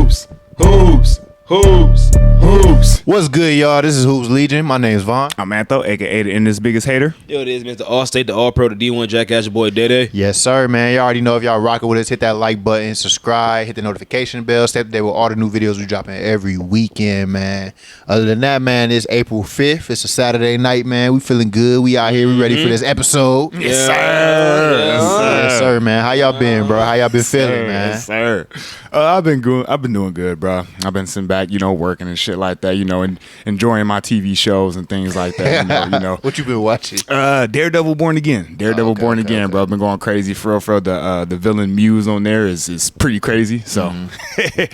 Hoops. What's good, y'all? This is Hoops Legion. My name's Vaughn. I'm Antho, a.k.a. the Indus biggest hater. Yo, it is Mr. All-State, the All-Pro, the D1 Jackass, your boy Day. Yes, sir, man. Y'all already know if y'all rocking with us, hit that like button, subscribe, hit the notification bell, stay up there with all the new videos we dropping every weekend, man. Other than that, man, it's April 5th. It's a Saturday night, man. We feeling good. We out here. We ready for this episode. Yes, sir. Yes, sir, man. How y'all been, bro? How y'all been feeling, man? Yes, sir. I've been doing good, bro. I've been sitting back, working and shit like that, and enjoying my TV shows and things like that. What you been watching? Daredevil Born Again. Born Again, bro. I've been going crazy for real. The villain Muse on there is pretty crazy. So,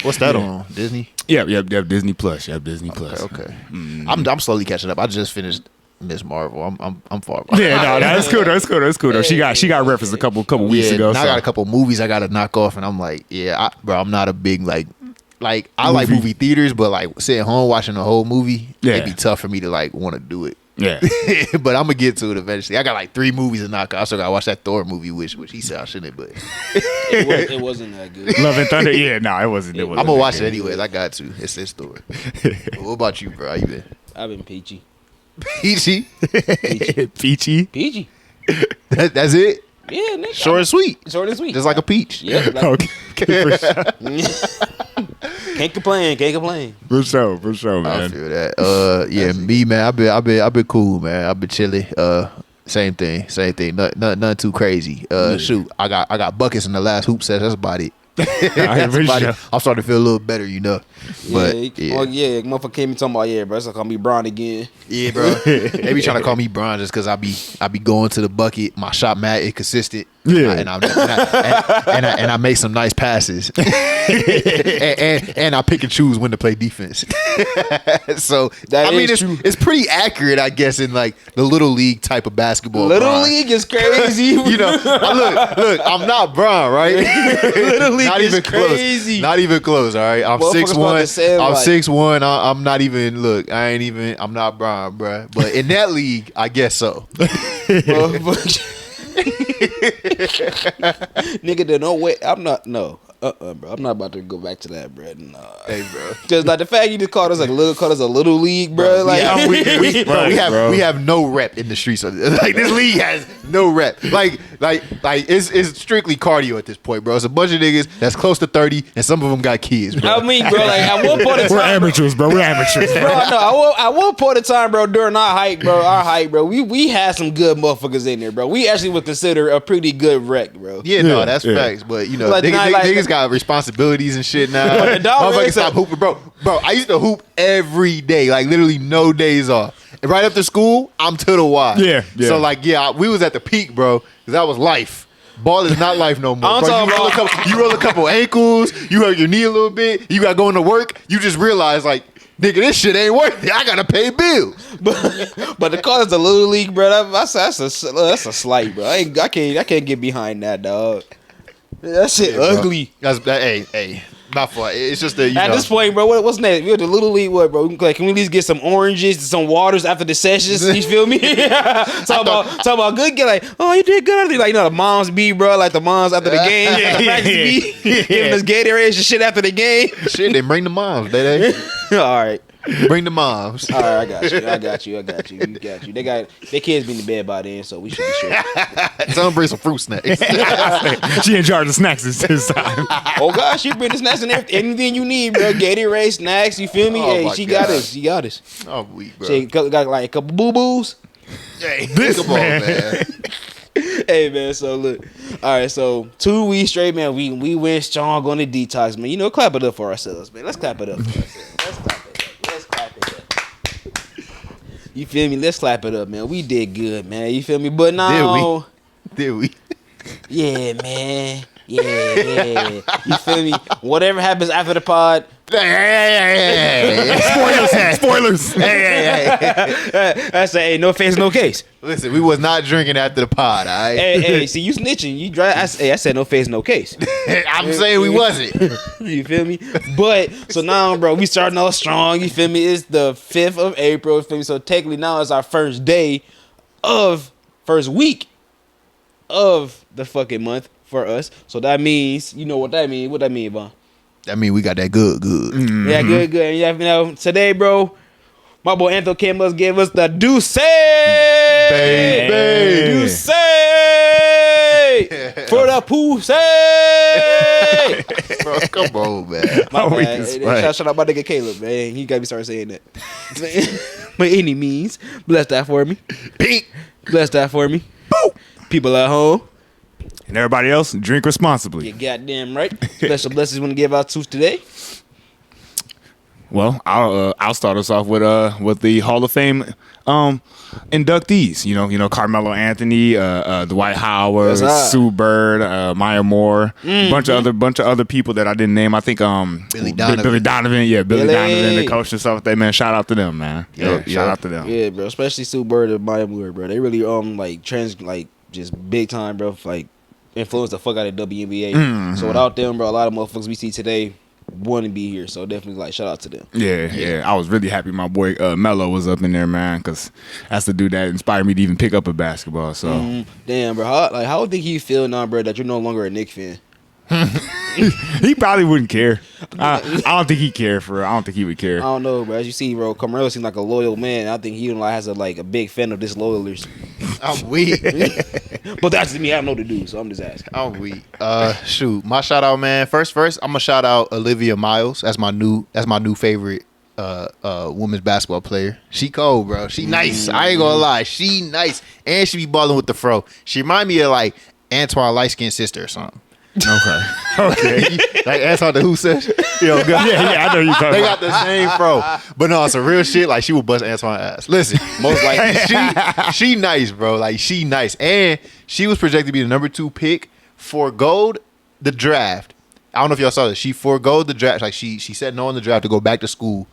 What's that on? Disney? Yeah, Disney Plus. Disney Plus. Okay. I'm slowly catching up. I just finished Miss Marvel. I'm far behind. Yeah, no, that's cool. Though. She got referenced a couple weeks ago. Now I got a couple movies I got to knock off, and I'm like, I'm not a big like I like movie theaters, but like sitting home watching the whole movie, it'd be tough for me to like want to do it. Yeah, but I'm gonna get to it eventually. I got like 3 movies to knock out. I still gotta watch that Thor movie, which he said I shouldn't, but it wasn't that good. Love and Thunder. Yeah, no, it wasn't. I'm gonna watch it anyways. I got to. It's his Thor. What about you, bro? How you been? I've been peachy. Peachy. Peachy. That's it. Yeah, nigga. Short and sweet. Just like a peach. Yeah. Okay. For sure. Can't complain. For sure, man. I feel that. Me, man. I've been cool, man. I've been chilling. Same thing. Nothing too crazy. Shoot, I got buckets in the last hoop set. That's about it. I'm starting to feel a little better, But motherfucker came and talking about, bro, it's like gonna be Bron again. Yeah, bro. They be trying to call me Bron just because I be going to the bucket. My shot mat is consistent. Yeah, and I make some nice passes, and I pick and choose when to play defense. So it's pretty accurate, I guess, in like the little league type of basketball. Little league is crazy. Look, I'm not Bron, right? Little league not even crazy. Close. Not even close. All right, I'm 6'1". I'm 6'1". I'm not even. Look, I'm not Bron, bro. But in that league, I guess so. Nigga, no way. I'm not. No. Bro. I'm not about to go back to that, bro. Nah. Hey, bro. Because like the fact you just called us a little league, bro. Like we have no rep in the streets. Like this league has no rep. Like it's strictly cardio at this point, bro. It's a bunch of niggas that's close to 30, and some of them got kids, bro. I mean, bro, like at one point in time, we're amateurs, bro. No, at one point in time, bro, during our hype, bro, we had some good motherfuckers in there, bro. We actually would consider a pretty good rec, bro. Yeah, no, that's facts. But niggas got responsibilities and shit now. Motherfuckers stop hooping, bro. I used to hoop every day, like literally no days off. And right after school, I'm to the Y. Yeah. So we was at the peak, bro, because that was life. Ball is not life no more. Bro, you roll a couple ankles, you hurt your knee a little bit, you got going to work, you just realize like, nigga, this shit ain't worth it. I gotta pay bills. But the call is a little league, bro. That's a slight, bro. I can't get behind that, dog. That shit ugly. Hey, not fun. It's just that at this point, bro. What's next? We're the little league, what, bro? Like, can we at least get some oranges, some waters after the sessions? You feel me? talk about good. Get like, oh, you did good. Like, the moms be, bro. Like the moms after the game, giving us Gatorade and shit after the game. Shit, they bring the moms, they. All right. Bring the moms. All right, I got you. Their kids be in the bed by then, so we should be sure. Tell them bring some fruit snacks. She in charge of snacks this time. Oh gosh, she bring the snacks and anything you need, bro. Gatorade, snacks. You feel me? She got us. She got us. Oh, weak, bro. She got like a couple boo boos. Hey, come on, man. Hey man, so look, all right, so 2 weeks straight, man. We went strong on the detox, man. Clap it up for ourselves, man. Let's clap it up for ourselves. Let's clap it up. You feel me? Let's clap it up, man. We did good, man. You feel me? But now, did we? Yeah, man. Yeah. You feel me? Whatever happens after the pod. Hey. Spoilers. Hey. I say, hey, no face, no case. Listen, we was not drinking after the pod, all right? Hey, see, you snitching. You dry. I said no face, no case. I'm saying we wasn't. You feel me? But, so now, bro, we starting off strong. You feel me? It's the 5th of April. You feel me? So technically now it's our first week of the fucking month for us. So that means, you know what that means. What that mean, Vaughn? I mean, we got that good. Mm-hmm. Yeah, good. And you know, today, bro, my boy Anthony Campbell gave us the Deuce. Baby. Deuce. For the pussy. Bro, come on, man. My Oh, we bad. just Hey, right. shout out my nigga Caleb, man. He got me start saying that. By any means, bless that for me. Pink. Bless that for me. People at home, And everybody else, drink responsibly. you goddamn right. Special blessings want to give out to today. Well, I'll start us off with the Hall of Fame inductees. You know, Carmelo Anthony, Dwight Howard, Yes, sir. Sue Bird, Maya Moore, bunch of other people that I didn't name. I think Billy Donovan. Billy Donovan, Billy. Donovan, the coach and stuff like that. Man, shout out to them, man. Yeah, Shout out to them. Yeah, bro. Especially Sue Bird and Maya Moore, bro. They really just big time, bro. Like influenced the fuck out of WNBA. So without them, bro, a lot of motherfuckers we see today wouldn't be here. So definitely like shout out to them. Yeah. I was really happy my boy Melo was up in there, man, because that's the dude that inspired me to even pick up a basketball. So Damn, bro. How think you feel now, bro, that you're no longer a Knicks fan? he probably wouldn't care. I don't think he cared for real. I don't think he would care. I don't know, bro. As you see, bro, Carmelo seems like a loyal man. I think he has a big fan of disloyalers. I'm weak. But that's to me. I don't know the dude, so I'm just asking. I'm weak. Shoot, my shout out, man. First, I'm gonna shout out Olivia Miles. That's my new favorite women's basketball player. She cold, bro. She nice. I ain't gonna lie. She nice, and she be balling with the fro. She remind me of like Antoine light skinned sister or something. Okay. Like Antoine the Who says, yo, Yeah, I know you talking they about. got the same fro. But no, it's a real shit. Like she would bust Antoine ass. Listen, most likely she nice, bro. Like she nice, and she was projected to be the number 2 pick. Forgoed the draft. I don't know if y'all saw this. She forgoed the draft. Like she said no in the draft to go back to school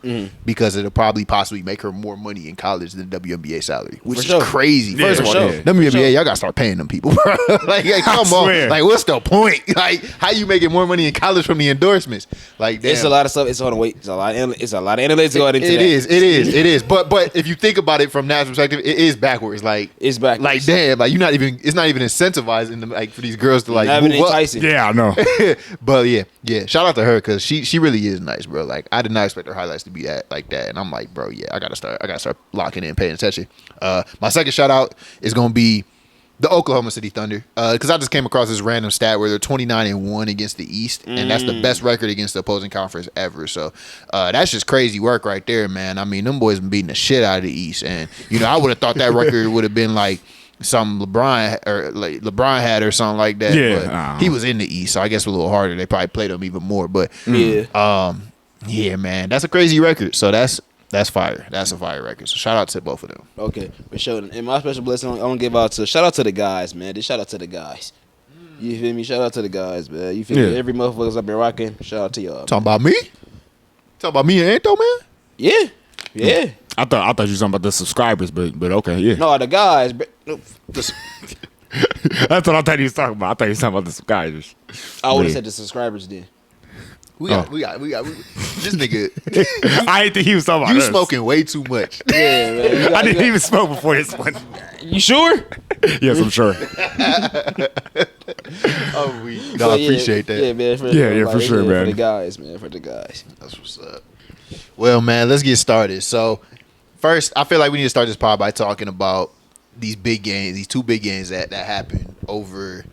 because it'll probably possibly make her more money in college than the WNBA salary, which For is sure. crazy. Yeah, First of all, for sure. WNBA, y'all gotta start paying them people, bro. like come swear. on. Like what's the point? Like how you making more money in college from the endorsements? Like damn. It's a lot of stuff. It's on the wait. It's a lot of analytics going into It that. is. But if you think about it from that perspective, it is backwards. Like It's backwards. Like damn, like it's not even incentivizing them like for these girls to like Not even move up. enticing. Yeah, I know. But yeah. Shout out to her because she really is nice, bro. Like I did not expect her highlights to be that like that, and I'm like, bro, yeah, I gotta start locking in, paying attention. My second shout out is gonna be the Oklahoma City Thunder because I just came across this random stat where they're 29-1 against the East, and that's the best record against the opposing conference ever. So that's just crazy work right there, man. I mean, them boys been beating the shit out of the East, and I would have thought that record would have been like something LeBron had or something like that. Yeah, but he was in the East, so I guess a little harder. They probably played him even more, but yeah, man, that's a crazy record. So that's fire. That's a fire record. So shout out to both of them. Okay, for sure. And my special blessing, I'm gonna give out to shout out to the guys, man. Just shout out to the guys. You feel me? Shout out to the guys, man. You feel me? Yeah. Every motherfuckers I've been rocking. Shout out to y'all. Talking about me? Talking about me and Anto, man? Yeah. I thought you were talking about the subscribers, but okay, yeah. No, the guys. No, That's what I thought he was talking about. I thought he was talking about the subscribers. I would have Yeah. said the subscribers then. We got this nigga. I didn't think he was talking about You us. smoking way too much. Yeah, man. I didn't even smoke before this one. You sure? Yes, I'm sure. Oh, we. No, But I yeah, appreciate that. Yeah, man. For sure, man. For the guys, man. For the guys. That's what's up. Well, man, let's get started. So, first, I feel like we need to start this pod by talking about these big games, these 2 big games that happened over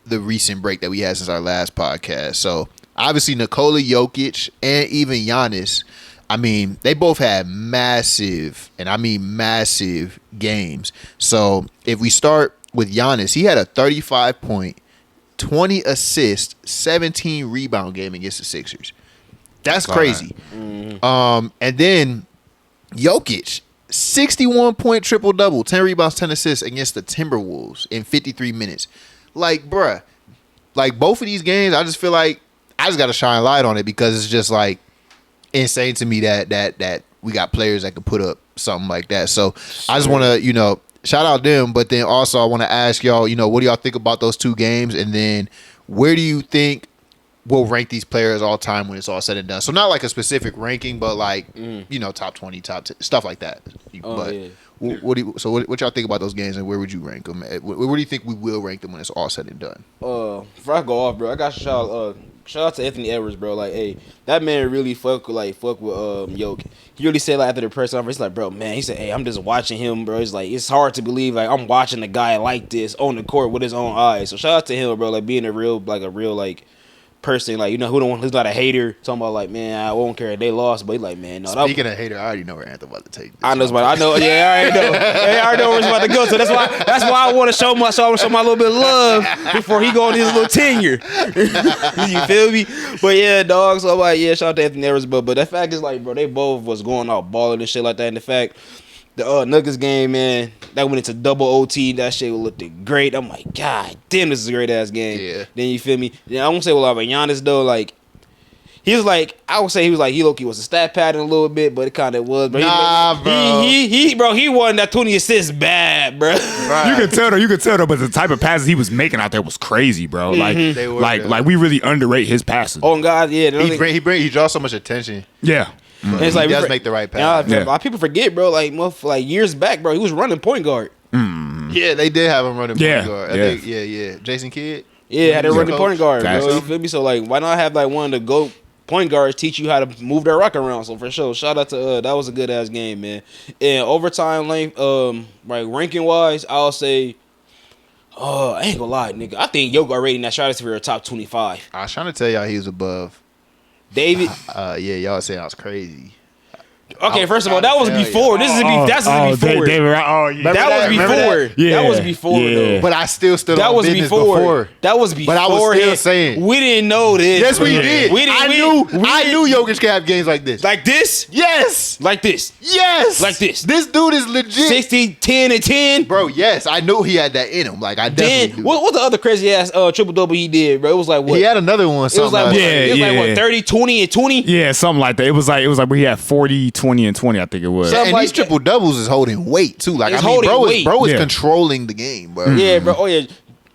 the recent break that we had since our last podcast. So, obviously, Nikola, Jokic, and even Giannis, I mean, they both had massive, and I mean massive games. So, if we start with Giannis, he had a 35-point, 20 assist, 17 rebound game against the Sixers. That's crazy. And then Jokic, 61-point triple-double, 10 rebounds, 10 assists against the Timberwolves in 53 minutes. Like, bruh, like both of these games, I just feel like I just got to shine light on it because it's just like insane to me that we got players that could put up something like that. So I just want to, shout out them, but then also I want to ask y'all, what do y'all think about those 2 games? And then where do you think we'll rank these players all time when it's all said and done? So not like a specific ranking, but like, top 20, top 10, stuff like that. But yeah. what y'all think about those games and where would you rank them? Where do you think we will rank them when it's all said and done? Before I go off, bro, I got to shout out shout out to Anthony Edwards, bro. Like, hey, that man really fuck with Jokic. He really said like after the press conference, he's like, bro, man, he said, hey, I'm just watching him, bro. It's like it's hard to believe like I'm watching a guy like this on the court with his own eyes. So shout out to him, bro. Like being a real person, like, you know, who's not a hater, talking about like, man, I won't care if they lost, but he's like, man, no. Speaking of hater, I already know where Anthem about to take this. I know, yeah, I already know where it's about to go. So that's why I want to show my little bit of love before he go on his little tenure. You feel me? But yeah, dog. So I'm like, yeah, shout out to Anthony Edwards, but that fact is like, bro, they both was going out balling and shit like that. And the fact, the Nuggets game, man, that went into double OT. That shit looked great. I'm like, God damn, this is a great ass game. Yeah. Then you feel me? Yeah, I won't say a lot about Giannis though. Like, he was like, I would say he was like, he low-key was a stat pattern a little bit, but it kind of was. Bro. He won that 20 assists bad, bro. Right. You could tell though, but the type of passes he was making out there was crazy, bro. Like we really underrate his passes. Oh God, yeah. He draws so much attention. Yeah. It's like he does make the right pass. A lot of people forget, bro. Like years back, bro, he was running point guard. Yeah, they did have him running point guard. I think, Jayson Kidd. Yeah, had a running point guard, bro. Gotcha. You feel me? So like, why not have like one of the GOAT point guards teach you how to move their rock around? So for sure, shout out to that was a good ass game, man. And overtime length, like ranking wise, I'll say. I ain't gonna lie, nigga. I think Jokic already in that stratosphere top 25. I was trying to tell y'all he was above. David. Yeah, y'all saying I was crazy. Okay, first of all, that was before. That's before. David, That was before. Yeah. That was before, though. But I still stood That on was business before. That was before. But I was still saying. We didn't know this. Yes, we did. I knew Jokic could have games like this. Like this? Yes. Like this? Yes. Like this? This dude is legit. 60, 10, and 10? Bro, yes. I knew he had that in him. Like, I definitely do. What the other crazy ass triple-double he did, bro? It was like what? He had another one. It was like, what, 30, 20, and 20? Yeah, something like that. It was like where he had 40, 20, and 20, I think it was. And these triple doubles is holding weight too. Like, bro is controlling the game, bro. Yeah, bro. Oh yeah.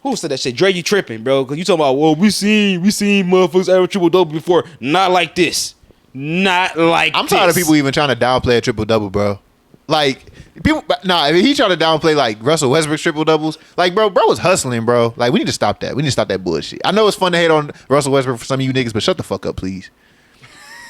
Who said that shit? Dre, you tripping, bro? Because you talking about, well, we seen motherfuckers have a triple double before. Not like this. Not like I'm tired of people even trying to downplay a triple double, bro. Like, people, if he trying to downplay like Russell Westbrook's triple doubles, like, bro was hustling, bro. Like, we need to stop that. We need to stop that bullshit. I know it's fun to hate on Russell Westbrook for some of you niggas, but shut the fuck up, please.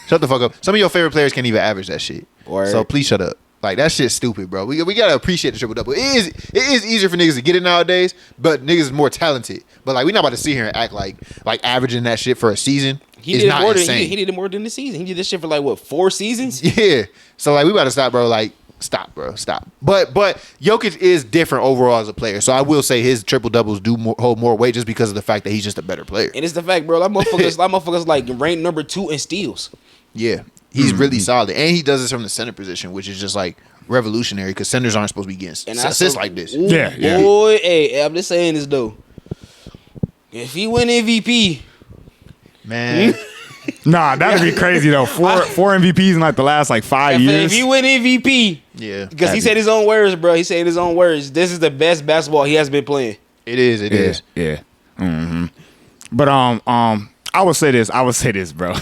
Shut the fuck up. Some of your favorite players can't even average that shit. Word. So please shut up. Like, that shit's stupid, bro. We gotta appreciate the triple double. It is easier for niggas to get it nowadays, but niggas is more talented. But like, we not about to sit here and act like averaging that shit for a season. He did more than the season. He did this shit for like what, 4 seasons? Yeah. So like, we about to stop, bro. Like, stop, bro. Stop. But Jokic is different overall as a player. So I will say his triple doubles do hold more weight just because of the fact that he's just a better player. And it's the fact, bro. That motherfuckers like ranked number 2 in steals. Yeah. He's really solid. And he does this from the center position, which is just like revolutionary because centers aren't supposed to be getting assists like this. Yeah. Boy, hey, I'm just saying this though. If he win MVP, man. Nah, that'd be crazy though. Four MVPs in like the last like 5 years. If he win MVP, yeah, because he said his own words, bro. He said his own words. This is the best basketball he has been playing. It is. Yeah. Mm-hmm. But I would say this, bro.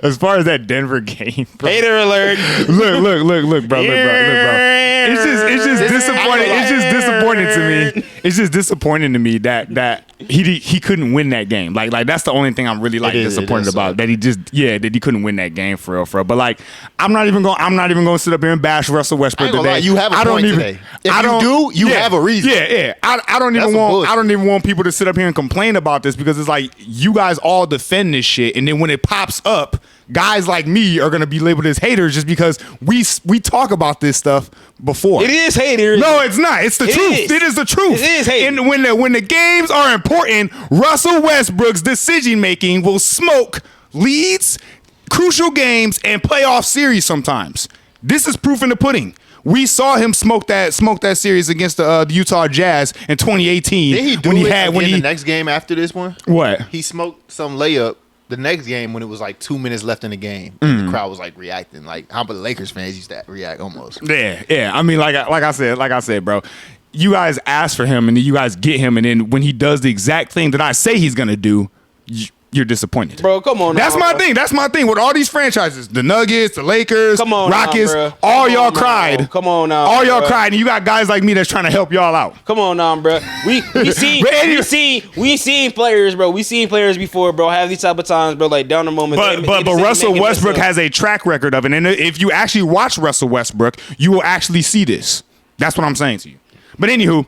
As far as that Denver game, bro. Hater alert. Look, bro. It's just disappointing. It's just disappointing to me. It's just disappointing to me that he couldn't win that game. Like that's the only thing I'm really disappointed about. That he couldn't win that game for real. But like, I'm not even going to sit up here and bash Russell Westbrook today. You have a point today. If you have a reason. Yeah. I don't even want people to sit up here and complain about this because it's like you guys all defend this shit, and then when it pops up, guys like me are gonna be labeled as haters just because we talk about this stuff before. It is haters. No, it's not. It's the truth. It is the truth. It is haters. And when the games are important, Russell Westbrook's decision making will smoke leads, crucial games, and playoff series sometimes. This is proof in the pudding. We saw him smoke that series against the Utah Jazz in 2018. Did he do the next game after this one? What? He smoked some layup the next game when it was like 2 minutes left in the game. The crowd was like reacting, like how the Lakers fans used to react almost. Yeah. I mean, like I said, bro. You guys ask for him, and then you guys get him, and then when he does the exact thing that I say he's gonna do, you're disappointed. Bro, come on. That's now, my thing. That's my thing with all these franchises. The Nuggets, the Lakers, Come on Rockets, now, bro. all Come y'all on now. cried. Come on now, all y'all bro. cried, and you got guys like me that's trying to help y'all out. Come on now, bro. We seen players, bro. We seen players before, bro, have these type of times, bro, like down the moment. But Russell Westbrook has a track record of it, and if you actually watch Russell Westbrook, you will actually see this. That's what I'm saying to you. But anywho,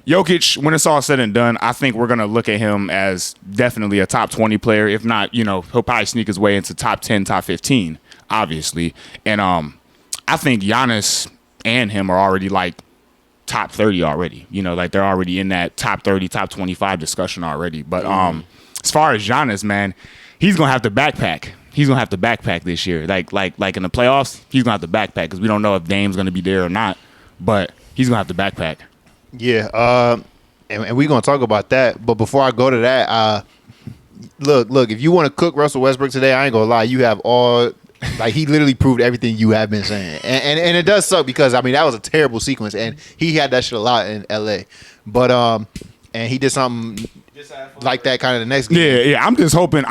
Jokic, when it's all said and done, I think we're gonna look at him as definitely a top 20 player. If not, he'll probably sneak his way into top 10, top 15, obviously. And I think Giannis and him are already like top 30 already. Like they're already in that top 30, top 25 discussion already. But as far as Giannis, man, he's gonna have to backpack. He's gonna have to backpack this year. Like in the playoffs, he's gonna have to backpack because we don't know if Dame's gonna be there or not. But he's gonna have to backpack. Yeah, and we're gonna talk about that. But before I go to that, look, if you want to cook Russell Westbrook today, I ain't gonna lie, you have all he literally proved everything you have been saying, and it does suck because that was a terrible sequence, and he had that shit a lot in LA, but and he did something like that kind of the next game. Yeah. I'm just hoping that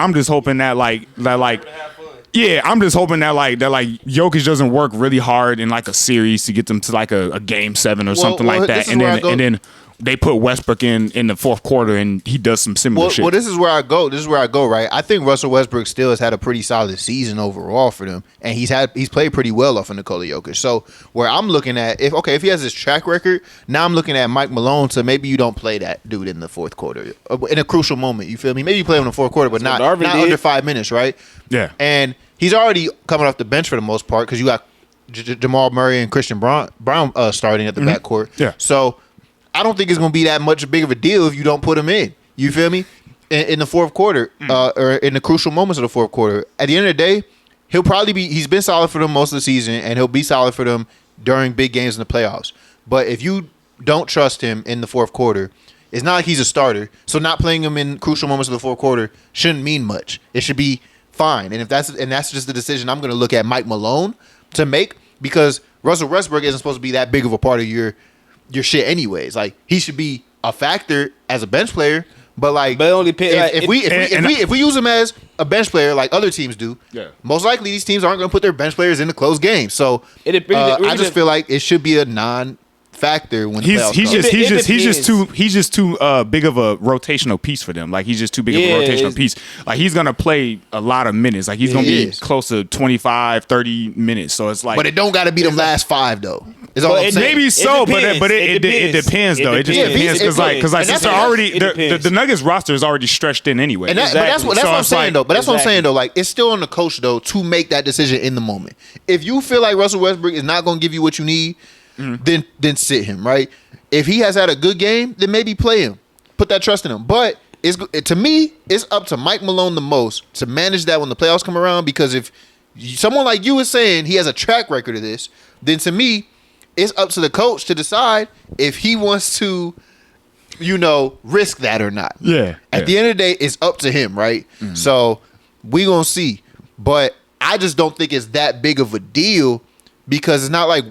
Yeah, I'm just hoping that Jokic doesn't work really hard in like a series to get them to like a game 7 or something like that, and then they put Westbrook in the fourth quarter and he does some similar shit. Well, this is where I go. Right, I think Russell Westbrook still has had a pretty solid season overall for them, and he's played pretty well off of Nikola Jokic. So where I'm looking at if he has his track record, now I'm looking at Mike Malone. So maybe you don't play that dude in the fourth quarter in a crucial moment. You feel me? Maybe you play him in the fourth quarter, but not under 5 minutes, right? Yeah, and he's already coming off the bench for the most part because you got Jamal Murray and Christian Brown starting at the backcourt. Yeah. So I don't think it's going to be that much big of a deal if you don't put him in. You feel me? In the fourth quarter or in the crucial moments of the fourth quarter. At the end of the day, he's been solid for them most of the season, and he'll be solid for them during big games in the playoffs. But if you don't trust him in the fourth quarter, it's not like he's a starter. So not playing him in crucial moments of the fourth quarter shouldn't mean much. It should be fine. And that's just the decision I'm going to look at Mike Malone to make, because Russell Westbrook isn't supposed to be that big of a part of your shit anyways. Like, he should be a factor as a bench player, but only if we use him as a bench player like other teams do, most likely these teams aren't going to put their bench players in the close games. So I just feel like it should be a non-factor when he's just too big of a rotational piece for them. Like, he's just too big of a rotational piece. Like, he's gonna play a lot of minutes. Like, he's gonna be close to 25, 30 minutes. So it's like, but it don't got to be them last 5 though. Is all I'm saying. Maybe so, but it depends though. It just depends because it's already the Nuggets roster is already stretched in anyway. And but that's what I'm saying though. But that's what I'm saying though. Like, it's still on the coach though to make that decision in the moment. If you feel like Russell Westbrook is not going to give you what you need, then sit him, right? If he has had a good game, then maybe play him. Put that trust in him. But to me, it's up to Mike Malone the most to manage that when the playoffs come around, because if someone like you is saying he has a track record of this, then to me, it's up to the coach to decide if he wants to, risk that or not. Yeah. At the end of the day, it's up to him, right? So we gonna see. But I just don't think it's that big of a deal, because it's not like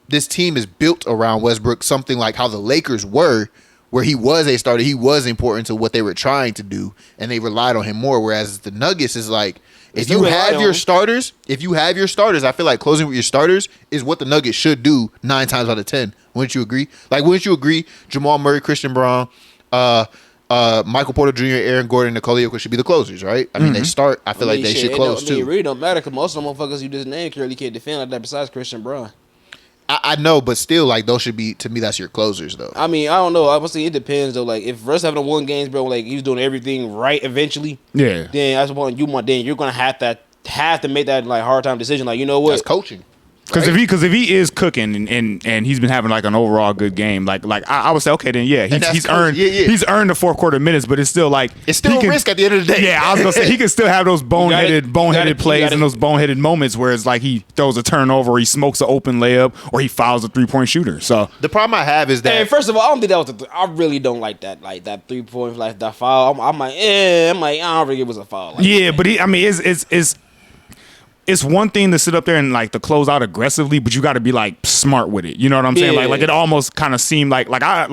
this team is built around Westbrook, something like how the Lakers were, where he was a starter. He was important to what they were trying to do, and they relied on him more. Whereas the Nuggets is like, if you have your starters, I feel like closing with your starters is what the Nuggets should do 9 times out of 10. Wouldn't you agree? Like, wouldn't you agree? Jamal Murray, Christian Brown, Michael Porter Jr., Aaron Gordon, Nikola Jokic should be the closers, right? I mean, they start. I feel like they should close too. It really don't matter, because most of them motherfuckers you just named really can't defend like that besides Christian Brown. I know, but still, like, those should be, to me, that's your closers, though. I mean, I don't know. Obviously, it depends, though. Like, if Russ having won games, bro, like, he's doing everything right eventually, then that's what then you're gonna have to make that like hard time decision. Like, you know what? That's coaching. Because if he is cooking and he's been having like an overall good game, like I would say, okay, then he's earned the fourth quarter minutes, but it's still like it's still a risk at the end of the day. Yeah, I was gonna say he can still have those boneheaded plays and those boneheaded moments where it's like he throws a turnover, or he smokes an open layup, or he fouls a 3-point shooter. So the problem I have is that, and first of all, I don't think that was I really don't like that 3-point, like that foul. I'm like I don't think it was a foul. Like, but it's one thing to sit up there and like to close out aggressively, but you got to be like smart with it. You know what I'm saying? Like it almost kind of seemed like I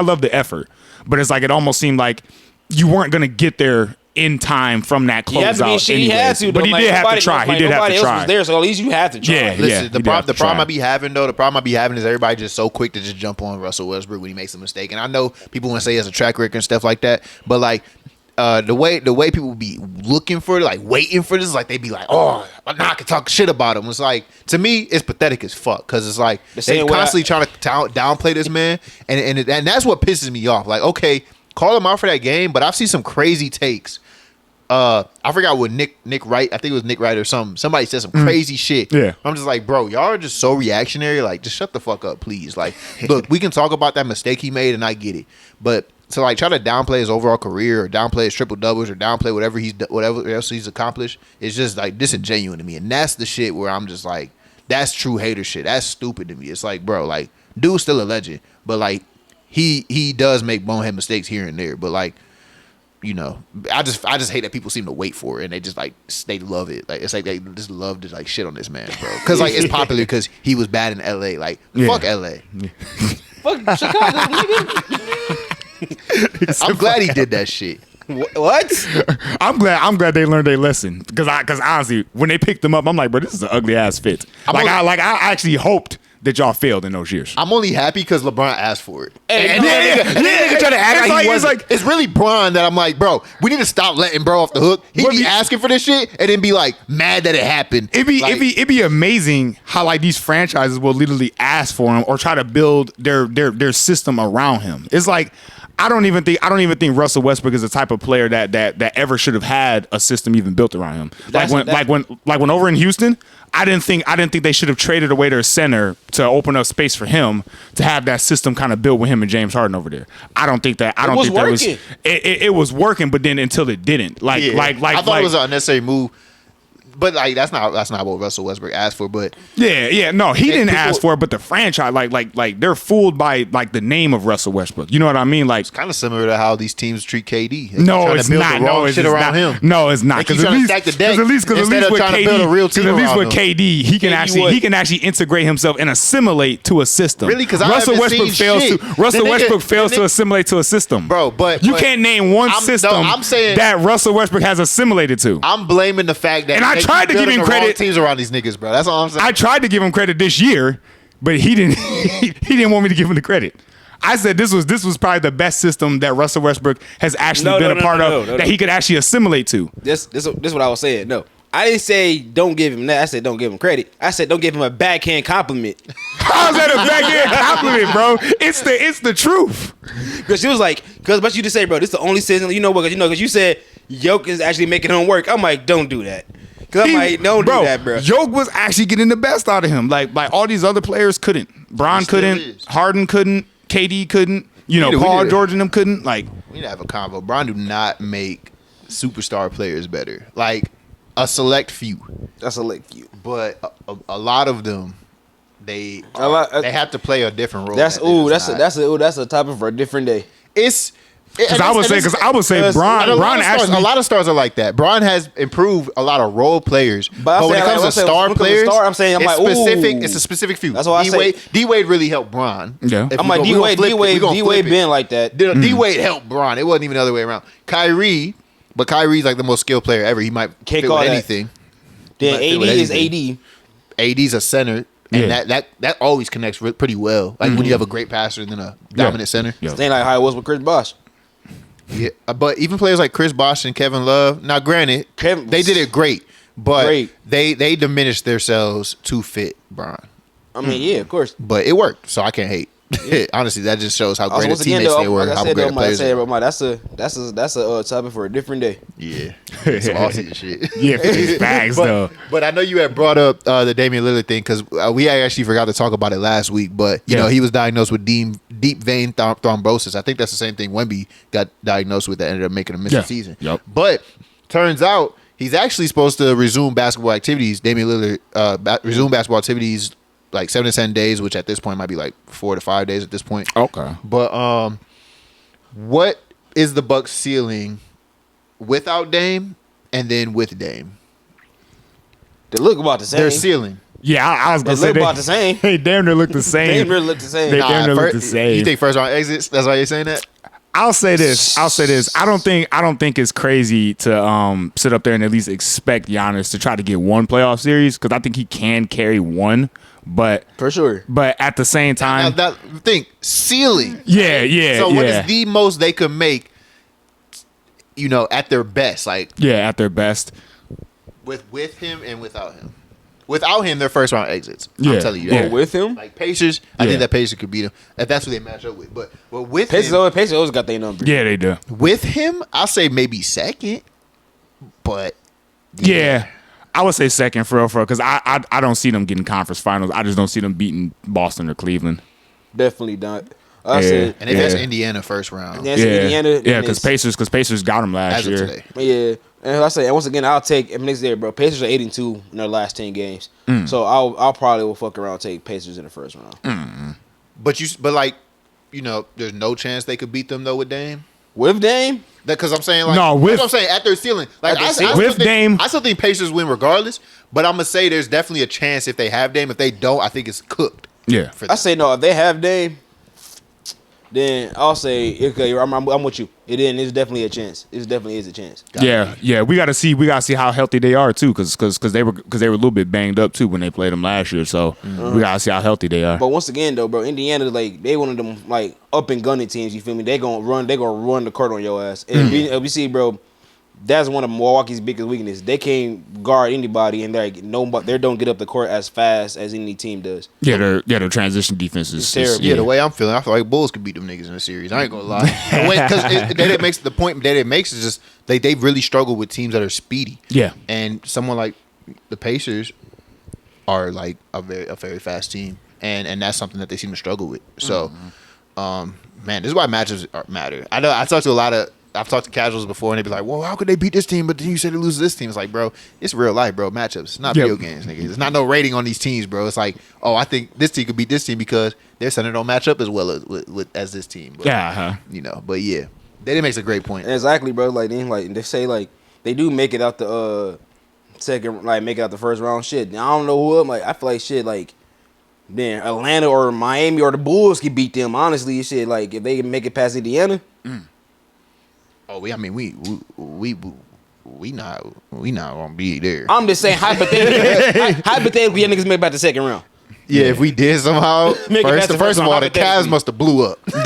love the effort, but it's like it almost seemed like you weren't gonna get there in time from that He had to be closeout. shit. He had to, but he did have to try. He did have to Nobody else try. was there, so at least you had to try. Yeah. Listen, the he did have to problem try. I be having though, the problem I be having is everybody just so quick to just jump on Russell Westbrook when he makes a mistake. And I know people want to say he has a track record and stuff like that, but like the way people be looking for it, like waiting for this, like they be like, oh, now I can talk shit about him. It's like, to me, it's pathetic as fuck because it's like they constantly trying to downplay this man, and that's what pisses me off. Like, okay, call him out for that game, but I've seen some crazy takes. I forgot what Nick Wright, I think it was Nick Wright or something. Somebody said some crazy shit. Yeah. I'm just like, bro, y'all are just so reactionary. Like, just shut the fuck up, please. Like, look, we can talk about that mistake he made, and I get it. But to like try to downplay his overall career or downplay his triple doubles or downplay whatever else he's accomplished, it's just like disingenuous to me. And that's the shit where I'm just like, that's true hater shit. That's stupid to me. It's like, bro, like, dude's still a legend, but like he does make bonehead mistakes here and there. But like, you know, I just hate that people seem to wait for it and they just like they love it. Like it's like they just love to like shit on this man, bro. Because like it's popular because he was bad in LA. Like fuck LA. Fuck Chicago, nigga. I'm glad he did that shit. What? I'm glad they learned their lesson because honestly, when they picked them up, I'm like, bro, this is an ugly ass fit. I actually hoped that y'all failed in those years. I'm only happy because LeBron asked for it. Hey, nigga try to act like he wasn't. It's really Bron that I'm like, bro, we need to stop letting bro off the hook. He be asking for this shit and then be like mad that it happened. It'd be amazing how like these franchises will literally ask for him or try to build their system around him. It's like I don't even think Russell Westbrook is the type of player that ever should have had a system even built around him. When over in Houston, I didn't think they should have traded away their center to open up space for him to have that system kind of built with him and James Harden over there. It was working, but then until it didn't. I thought it was an unnecessary move. But like that's not what Russell Westbrook asked for. But he didn't ask for it. But the franchise, like they're fooled by like the name of Russell Westbrook. You know what I mean? Like it's kind of similar to how these teams treat KD. No, it's not. No, it's not. No, it's not. Because at least with KD, he can actually integrate himself and assimilate to a system. Really? Because Russell Westbrook fails to assimilate to a system, bro. But you can't name one system that Russell Westbrook has assimilated to. I'm blaming the fact that. I tried to give him credit. Teams around these niggas, bro. That's all I'm saying. I tried to give him credit this year, but he didn't. He didn't want me to give him the credit. I said this was probably the best system that Russell Westbrook has actually been a part of that he could actually assimilate to. This what I was saying. No, I didn't say don't give him that. I said don't give him credit. I said don't give him a backhand compliment. How's that a backhand compliment, bro? It's the truth. Because she was like, but you just say, bro, this is the only system. You know what? Because you said Jokic is actually making him work. I'm like, don't do that. Cause I'm like, don't do that, bro. Jokic was actually getting the best out of him. Like all these other players couldn't. Bron couldn't. Harden couldn't. KD couldn't. Paul George and them couldn't. Like we need to have a convo. Bron do not make superstar players better. Like a select few. But a lot of them, they have to play a different role. That's a topic for a different day. Because I would say Bron actually a lot of stars are like that. Bron has improved a lot of role players, but when it comes to star players, it's a specific few. That's why I say D-Wade really helped Bron. Yeah, I'm like D-Wade been like that. D-Wade helped Bron. It wasn't even the other way around. Kyrie's like the most skilled player ever. He might fit with anything. Then AD is AD. AD's a center. And that always connects pretty well. Like when you have a great passer and then a dominant center. It ain't like how it was with Chris Bosh. Yeah, but even players like Chris Bosh and Kevin Love. Now, granted, they did it great, but they diminished themselves to fit Bron. I mean, yeah, of course. But it worked, so I can't hate. Yeah. Honestly, that just shows how great of teammates they were. Like how great players they were. That's a topic for a different day. Yeah, some all-season shit. Yeah, facts though. But I know you had brought up the Damian Lillard thing because we actually forgot to talk about it last week. But you know, he was diagnosed with deep vein thrombosis. I think that's the same thing Wemby got diagnosed with that ended up making him miss the season. Yep. But turns out he's actually supposed to resume basketball activities. Damian Lillard resume basketball activities like 7 to 10 days, which at this point might be like 4 to 5 days at this point. Okay. But what is the Bucks ceiling without Dame and then with Dame? They look about the same. Their ceiling. Yeah, I was gonna say they look about the same. They damn near look the same. They damn near look the same. They damn near look the same. You think first round exits? That's why you're saying that? I'll say this. I don't think it's crazy to sit up there and at least expect Giannis to try to get one playoff series because I think he can carry one. But for sure. But at the same time, ceiling. Yeah. So what is the most they could make? At their best, at their best. With him and without him. Without him, they're first round exits. Yeah, I'm telling you. That. With him, like Pacers, I think that Pacers could beat him if that's who they match up with. But with Pacers him, always got their number. Yeah, they do. With him, I'll say maybe second. But yeah. I would say second for real, because I don't see them getting conference finals. I just don't see them beating Boston or Cleveland. Definitely not. And if that's Indiana first round, Indiana, because Pacers got them last year. Today. Yeah, and I say once again, I'll take next there, bro. Pacers are 8-2 in their last 10 games, so I'll probably will fuck around and take Pacers in the first round. But there's no chance they could beat them though with Dame. With Dame? Because I'm saying I'm saying at their ceiling. I still think Pacers win regardless. But I'm gonna say there's definitely a chance if they have Dame. If they don't, I think it's cooked. Yeah, I say no. If they have Dame, then I'll say okay. I'm with you. It's definitely a chance. It definitely is a chance. Yeah. We gotta see how healthy they are too, because they were a little bit banged up too when they played them last year. So we gotta see how healthy they are. But once again though, bro, Indiana they one of them up and gunning teams. You feel me? They gonna run the court on your ass. And we see, bro. That's one of Milwaukee's biggest weaknesses. They can't guard anybody, and they don't get up the court as fast as any team does. Yeah, their transition defense is terrible. Yeah, the way I'm feeling, I feel like Bulls could beat them niggas in the series. I ain't gonna lie. Because the point that it makes is just they really struggle with teams that are speedy. Yeah, and someone like the Pacers are like a very fast team, and that's something that they seem to struggle with. So, man, this is why matchups matter. I know I've talked to casuals before, and they be like, well, how could they beat this team, but then you said they lose this team? It's like, bro, it's real life, bro. Matchups. It's not video games, nigga. It's not no rating on these teams, bro. It's like, oh, I think this team could beat this team because their center don't match up as well as this team. But, but yeah. That makes a great point. Exactly, bro. They say, they do make it out the second, make it out the first round. Shit. I don't know who. I feel like shit, man, Atlanta or Miami or the Bulls could beat them. Honestly, shit, if they can make it past Indiana. Oh, we not gonna be there. I'm just saying hypothetically, y'all niggas make about the second round. Yeah, if we did somehow. First of all, the Cavs must have blew up. I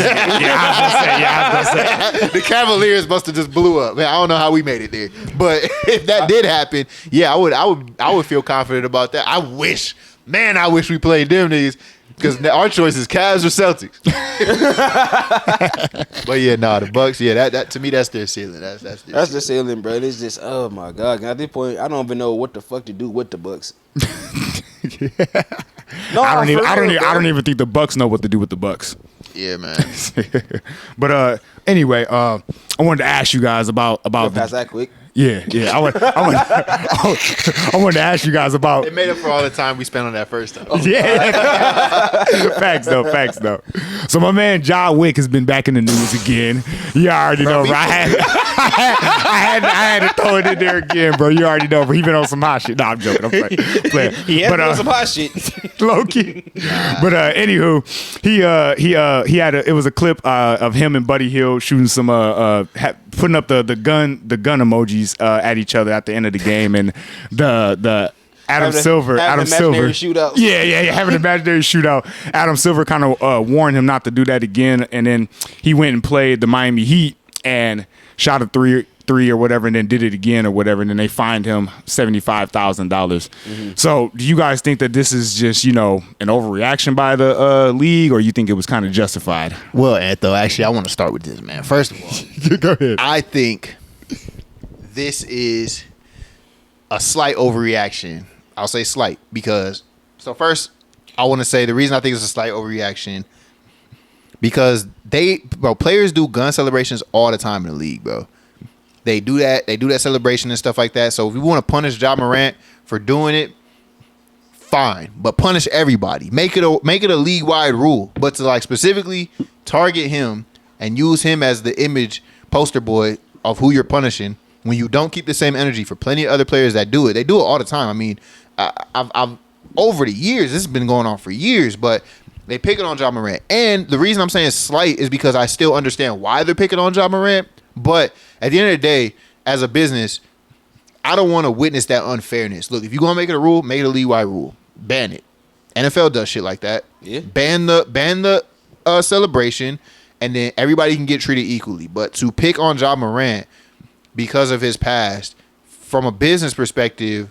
was gonna say. The Cavaliers must have just blew up. Man, I don't know how we made it there, but if that did happen, yeah, I would feel confident about that. I wish we played them niggas. Because our choice is Cavs or Celtics. But yeah, the Bucks. Yeah, that to me that's their ceiling. That's their ceiling, bro. It's just oh my god. At this point, I don't even know what the fuck to do with the Bucks. No, I don't even think the Bucks know what to do with the Bucks. Yeah, man. But anyway, I wanted to ask you guys about pass that quick. Yeah. I wanted to ask you guys about. It made up for all the time we spent on that first time. Yeah. Facts though. So my man John Wick has been back in the news again. You already know, bro. I had to throw it in there again, bro. You already know, bro. He been on some hot shit. No, I'm joking. I'm playing. He has been on some hot shit. Low key. But anywho, he had it was a clip of him and Buddy Hield shooting some putting up the gun emojis at each other at the end of the game, and the Adam Silver shootout. Yeah, having an imaginary shootout. Adam Silver kind of warned him not to do that again, and then he went and played the Miami Heat and shot a three or whatever, and then did it again or whatever, and then they fined him $75,000. So do you guys think that this is just an overreaction by the league, or you think it was kind of justified? Well, Anthony, actually I want to start with this, man. First of all, go ahead. I think this is a slight overreaction. I'll say slight because first I want to say the reason I think it's a slight overreaction because players do gun celebrations all the time in the league, bro. They do that celebration and stuff like that. So if you want to punish Ja Morant for doing it, fine, but punish everybody. Make it a league wide rule, but to specifically target him and use him as the image poster boy of who you're punishing. When you don't keep the same energy for plenty of other players that do it, they do it all the time. I mean, I've over the years, this has been going on for years, but They picking on Ja Morant. And the reason I'm saying slight is because I still understand why they're picking on Ja Morant. But at the end of the day, as a business, I don't want to witness that unfairness. Look, if you're going to make it a rule, make it a league-wide rule. Ban it. NFL does shit like that. Yeah. Ban the celebration, and then everybody can get treated equally. But to pick on Ja Morant because of his past, from a business perspective,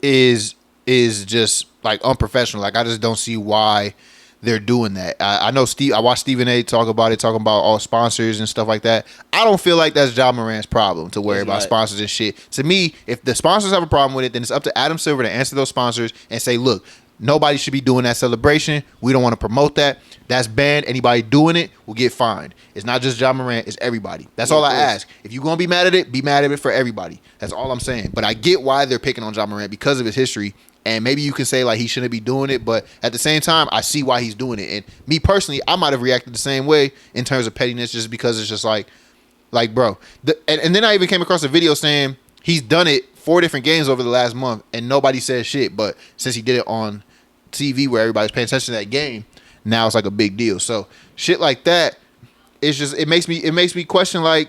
is just like unprofessional. Like, I just don't see why they're doing that. I know I watched Stephen A. talking about all sponsors and stuff like that. I don't feel like that's Ja Morant's problem to worry about sponsors and shit. To me, if the sponsors have a problem with it, then it's up to Adam Silver to answer those sponsors and say, look, nobody should be doing that celebration. We don't want to promote that. That's banned. Anybody doing it will get fined. It's not just Ja Morant. It's everybody. That's all I ask. If you're going to be mad at it, be mad at it for everybody. That's all I'm saying. But I get why they're picking on Ja Morant because of his history. And maybe you can say, like, he shouldn't be doing it. But at the same time, I see why he's doing it. And me personally, I might have reacted the same way in terms of pettiness just because it's just like bro. And then I even came across a video saying he's done it 4 different games over the last month and nobody said shit. But since he did it on TV where everybody's paying attention to that game, now it's like a big deal. So shit like that, it's just it makes me question like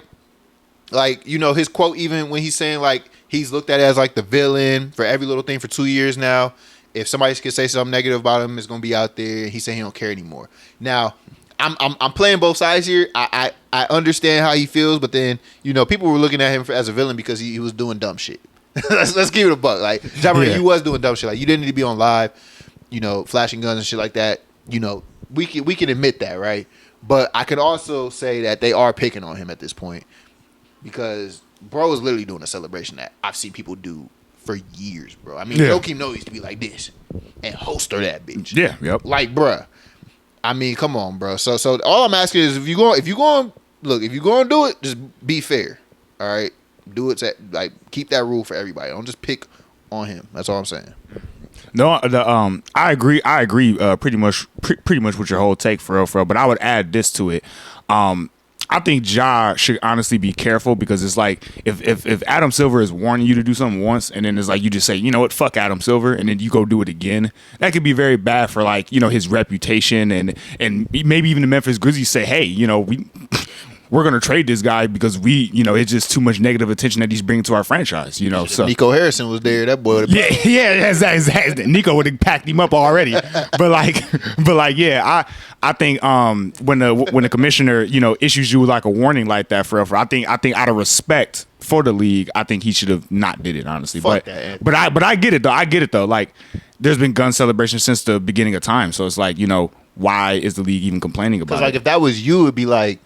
you know, his quote, even when he's saying like he's looked at as like the villain for every little thing for 2 years now. If somebody could say something negative about him, it's gonna be out there. He's saying he don't care anymore. Now I'm playing both sides here. I understand how he feels, but then, you know, people were looking at him as a villain because he was doing dumb shit. let's give it a buck. Like Ja Morant, you was doing dumb shit. Like, you didn't need to be on live, you know, flashing guns and shit like that. You know, we can admit that, right? But I could also say that they are picking on him at this point because bro is literally doing a celebration that I've seen people do for years, bro. I mean, Jokic knows used to be like this and holster that bitch. Yeah, yep. Like, bruh. I mean, come on, bro. So all I'm asking is if you going to do it, just be fair. All right, do it. Like, keep that rule for everybody. Don't just pick on him. That's all I'm saying. No, I agree. Pretty much with your whole take for real. But I would add this to it. I think Ja should honestly be careful because it's like if Adam Silver is warning you to do something once and then it's like you just say, you know what, fuck Adam Silver, and then you go do it again, that could be very bad for, like, you know, his reputation and maybe even the Memphis Grizzlies say, hey, you know, we're going to trade this guy because it's just too much negative attention that he's bringing to our franchise, you know. So Nico Harrison was there. That boy. Yeah, exactly. Nico would have packed him up already. I think when the commissioner, you know, issues you like a warning like that for I think out of respect for the league, I think he should have not did it, honestly. But I get it though. Like, there's been gun celebrations since the beginning of time. So it's like, you know, why is the league even complaining about it? Because, like, if that was you, it'd be like,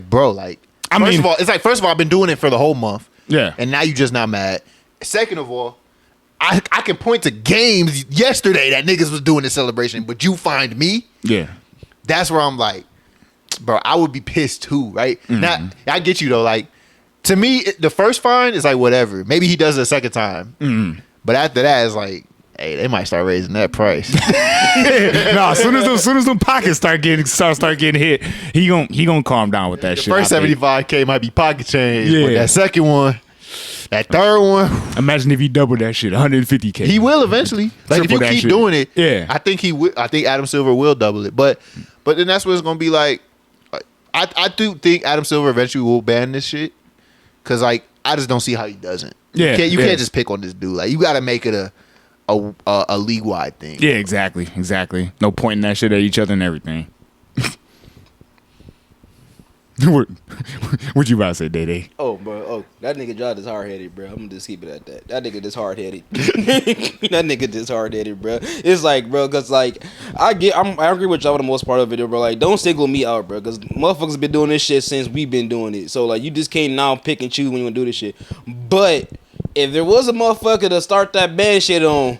bro, like, first of all, I've been doing it for the whole month. Yeah. And now you just not mad. Second of all, I can point to games yesterday that niggas was doing the celebration, but you find me? Yeah. That's where I'm like, bro, I would be pissed too, right? Mm-hmm. Now, I get you though. Like, to me, the first fine is like whatever. Maybe he does it a second time. Mm-hmm. But after that, it's like, hey, they might start raising that price. No, as soon as them pockets start getting hit, he gonna calm down with that shit. First $75K might be pocket change. Yeah. But that second one, that third one. Imagine if he doubled that shit, $150K. He will eventually. Like, if you keep doing it, yeah. I think Adam Silver will double it. But then that's what it's gonna be like. I do think Adam Silver eventually will ban this shit. Cause, like, I just don't see how he doesn't. Yeah. You can't just pick on this dude. Like, you gotta make it a league-wide thing. Yeah, exactly. No pointing that shit at each other and everything. What you about to say, Day? Oh, bro. Oh, that nigga Ja is hard-headed, bro. I'm gonna just keep it at that. That nigga just hard-headed. That nigga just hard-headed, bro. It's like, bro, because, like, I agree with y'all for the most part of the video, bro. Like, don't single me out, bro, because motherfuckers been doing this shit since we've been doing it. So, like, you just can't now pick and choose when you want to do this shit. But if there was a motherfucker to start that bad shit on,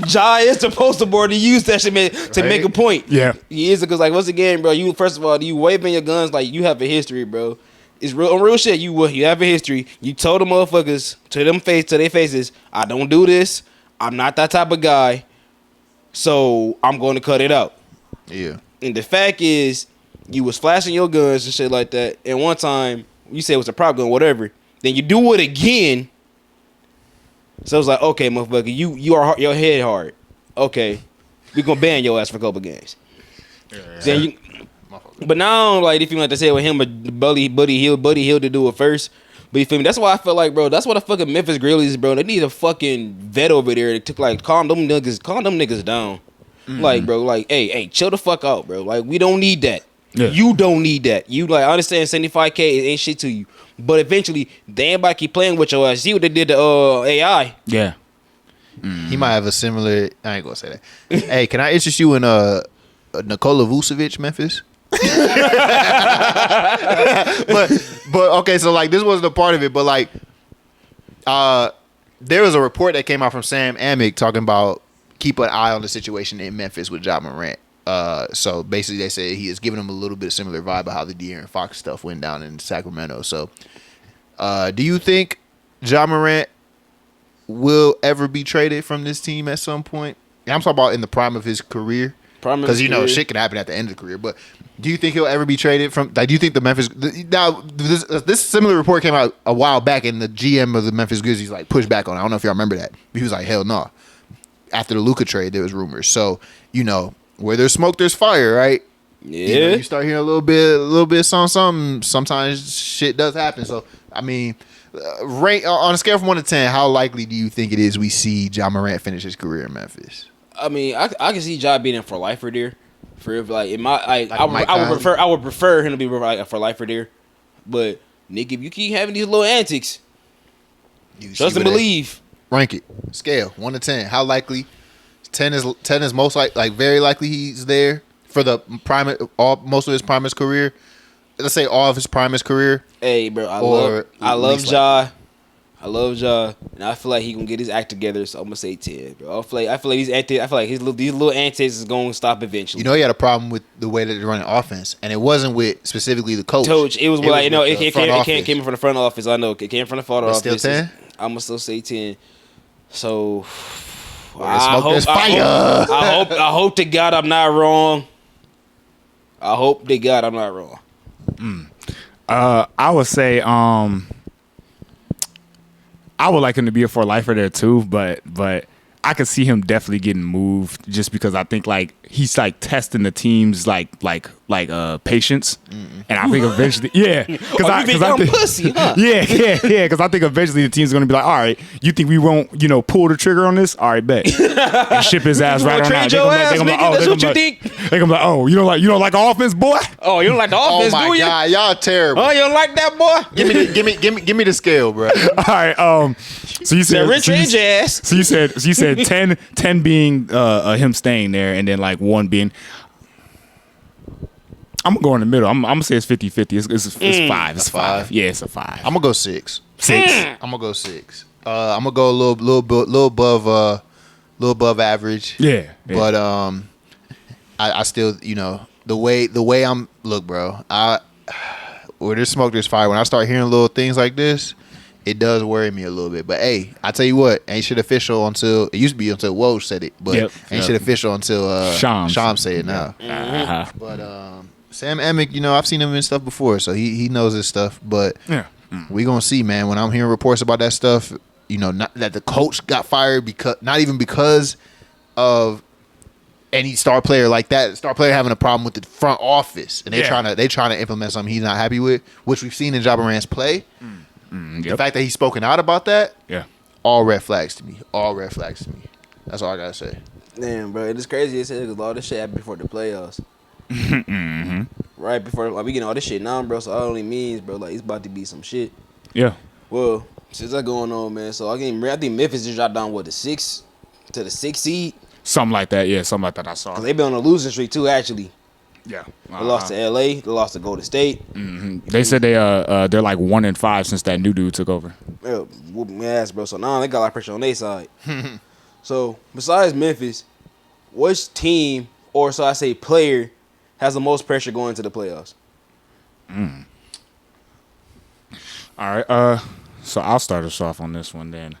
Ja is supposed to board to use that shit to make a point. Yeah, he is, because, like, once again, bro, you first of all, you waving your guns like you have a history, bro. It's real shit. You have a history. You told the motherfuckers to their faces, I don't do this. I'm not that type of guy. So I'm going to cut it out. Yeah. And the fact is, you was flashing your guns and shit like that. And one time you said it was a prop gun, whatever. Then you do it again. So it's like, okay, motherfucker, you are your head hard. Okay. we gonna ban your ass for a couple games. Then you, but now, like, if you like to say with him, Buddy Hield to do it first. But you feel me? That's why I feel like, bro. That's what the fucking Memphis Grizzlies, bro. They need a fucking vet over there. They took like calm them niggas down. Like, bro, like, hey, chill the fuck out, bro. Like, we don't need that. Yeah. You don't need that. You like, I understand 75K ain't shit to you, but eventually, they ain't about to keep playing with your ass. See what they did to AI? Yeah. He might have a similar. I ain't gonna say that. Hey, can I interest you in Nikola Vucevic, Memphis? but okay, so like this wasn't a part of it, but like there was a report that came out from Sam Amick talking about keep an eye on the situation in Memphis with Ja Morant. So basically they said he is giving him a little bit of similar vibe of how the De'Aaron Fox stuff went down in Sacramento. So do you think Ja Morant will ever be traded from this team at some point? And I'm talking about in the prime of his career. Because, you know, shit can happen at the end of the career. But do you think he'll ever be traded from... Like, do you think the Memphis... Now, this similar report came out a while back, and the GM of the Memphis Grizzlies, like, pushed back on it. I don't know if y'all remember that. He was like, hell no. After the Luka trade, there was rumors. So, you know, where there's smoke, there's fire, right? Yeah. You know, you start hearing a little bit something. Sometimes shit does happen. So, I mean... Rank on a scale from 1 to 10, how likely do you think it is we see Ja Morant finish his career in Memphis? I mean, I can see Ja being in for lifer there. For like in my, I would prefer him to be like for lifer there. But Nick, if you keep having these little antics, trust and believe. Rank it. Scale 1 to 10. How likely? 10 is most like very likely he's there for the most of his prime career. Let's say all of his prime career. Hey, bro, I love Ja. I love Ja, and I feel like he gonna get his act together. So I'm gonna say 10, bro. I feel like these little antics is gonna stop eventually. You know, he had a problem with the way that they're running offense, and it wasn't with specifically the coach. It was like, you know, it came from the front office. I know it came from the front office. Still 10. I'm gonna still say 10. So I hope to God I'm not wrong. I would say I would like him to be a for lifer there too, but I could see him definitely getting moved just because I think like he's like testing the team's like patience, and I think eventually, because I think pussy, huh? because I think eventually the team's gonna be like, all right, you think we won't pull the trigger on this? All right, bet, and ship his ass right on out. They're gonna be like, oh, you don't like the offense, boy? Oh, you don't like the offense, do you? Oh my God, y'all terrible. Oh, you don't like that, boy? Give me the scale, bro. All right, so you said rich ass. So you said 10 being him staying there, and then like 1 being. I'm gonna go in the middle. I'm gonna say it's 50-50. It's 5. It's 5. Yeah, it's a 5. I'm gonna go 6. 6. I'm gonna go 6. I'm gonna go a little above average. Yeah. But I still, the way I'm look, bro. Where there's smoke, there's fire. When I start hearing little things like this, it does worry me a little bit. But hey, I tell you what, ain't shit official until it used to be until Woj said it, but ain't shit official until Sham say it now. But Sam Amick, I've seen him in stuff before, so he knows his stuff. But we gonna see, man. When I'm hearing reports about that stuff, not that the coach got fired because of any star player like that. Star player having a problem with the front office, and they trying to implement something he's not happy with, which we've seen in Ja Morant's play. The fact that he's spoken out about that, all red flags to me. That's all I gotta say. Damn, bro, it's crazy as hell because all this shit happened before the playoffs. Right before, like, we getting all this shit now, bro. So all it only means, bro, like, it's about to be some shit. Yeah. Well, since that's going on, man. So I think Memphis just dropped down the 6 seed. Something like that. Yeah, something like that. I saw. Cause they been on a losing streak too, actually. Yeah. They lost to LA. They lost to Golden State. They said they're like 1-5 since that new dude took over. Yeah, whooping my ass, bro. So now they got a lot of pressure on their side. So besides Memphis, which team or so I say player has the most pressure going into the playoffs? All right. So I'll start us off on this one then.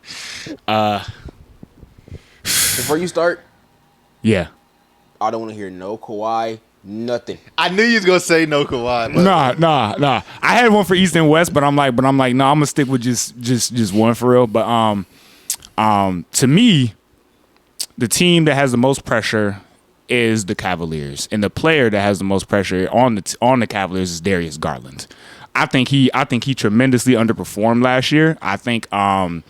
Before you start, yeah, I don't want to hear no Kawhi. Nothing. I knew you was gonna say no Kawhi. But Nah. I had one for East and West, but I'm like, no, I'm gonna stick with just one for real. But to me, the team that has the most pressure is the Cavaliers, and the player that has the most pressure on the Cavaliers is Darius Garland. I think he tremendously underperformed last year. I think a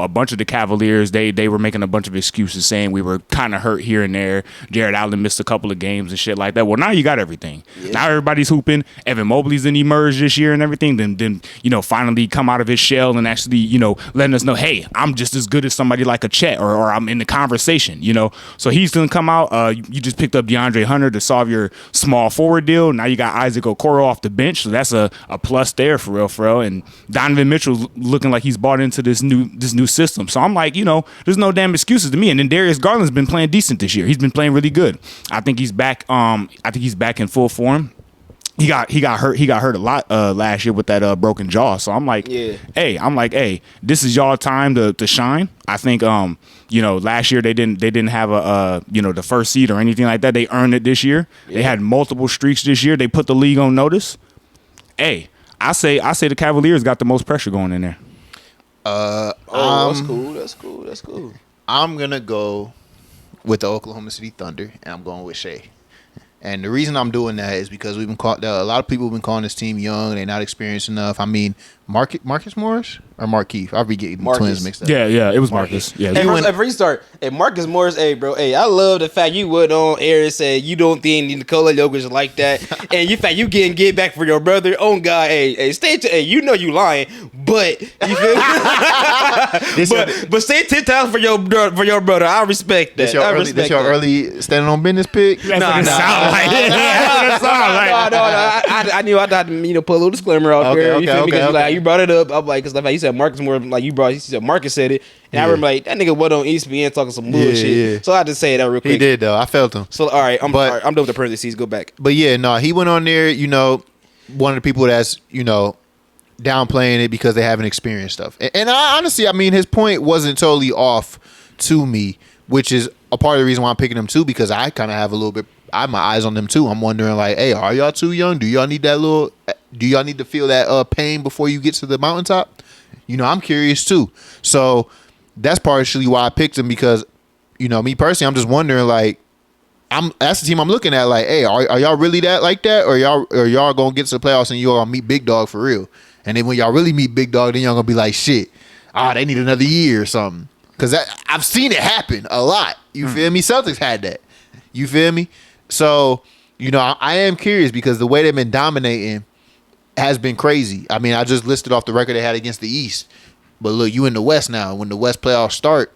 bunch of the Cavaliers they were making a bunch of excuses saying we were kind of hurt here and there. Jared Allen missed a couple of games and shit like that. Well, now you got everything. Yeah. Now everybody's hooping. Evan Mobley's then emerged this year and everything. Then finally come out of his shell and actually letting us know, hey, I'm just as good as somebody like a Chet or I'm in the conversation. So he's gonna come out. You just picked up DeAndre Hunter to solve your small forward deal. Now you got Isaac Okoro off the bench, so that's a plus there for real. And Donovan Mitchell's looking like he's bought into this new system. So I'm like, there's no damn excuses to me. And then Darius Garland's been playing decent this year. He's been playing really good. I think he's back. I think he's back in full form. He got hurt. He got hurt a lot last year with that broken jaw. So I'm like, hey, this is y'all time to shine. I think last year they didn't have the first seed or anything like that. They earned it this year. Yeah. They had multiple streaks this year. They put the league on notice. Hey, I say the Cavaliers got the most pressure going in there. That's cool. I'm gonna go with the Oklahoma City Thunder, and I'm going with Shai. And the reason I'm doing that is because we've been a lot of people have been calling this team young. They're not experienced enough. I mean, Marcus Morris or Markeith? I'll be getting the twins mixed up. Yeah, it was Marcus. Yeah. Hey, restart. Hey, Marcus Morris. Hey, bro. Hey, I love the fact you went on air and said you don't think Nikola Jokic is like that, and you fact you getting get back for your brother. Oh God. Hey, stay. Hey, you lying, but you feel me? but say 10 times for your brother. I respect that. This your early standing on business pick. I knew I had to put a little disclaimer out there. You feel me? Because like you brought it up. I'm like, because like you said, Marcus more like he said Marcus said it, and I remember like that nigga went on ESPN talking some bullshit. Yeah. So I had to say that real quick. He did though. I felt him. So all right, I'm done with the parentheses. Go back. But yeah, no, he went on there. One of the people that's downplaying it because they haven't experienced stuff. And I honestly, I mean, his point wasn't totally off to me, which is a part of the reason why I'm picking him too, because I kind of have a little bit. I have my eyes on them too. I'm wondering like, hey, are y'all too young? Do y'all need to feel that pain before you get to the mountaintop? I'm curious too. So that's partially why I picked him, because, me personally, I'm just wondering like, that's the team I'm looking at. Like, hey, are y'all really like that, or y'all gonna get to the playoffs and y'all gonna meet Big Dog for real? And then when y'all really meet Big Dog, then y'all gonna be like, shit, they need another year or something. Because I've seen it happen a lot. You feel me? Celtics had that. You feel me? So, I am curious because the way they've been dominating has been crazy. I mean, I just listed off the record they had against the East. But look, you in the West now. When the West playoffs start,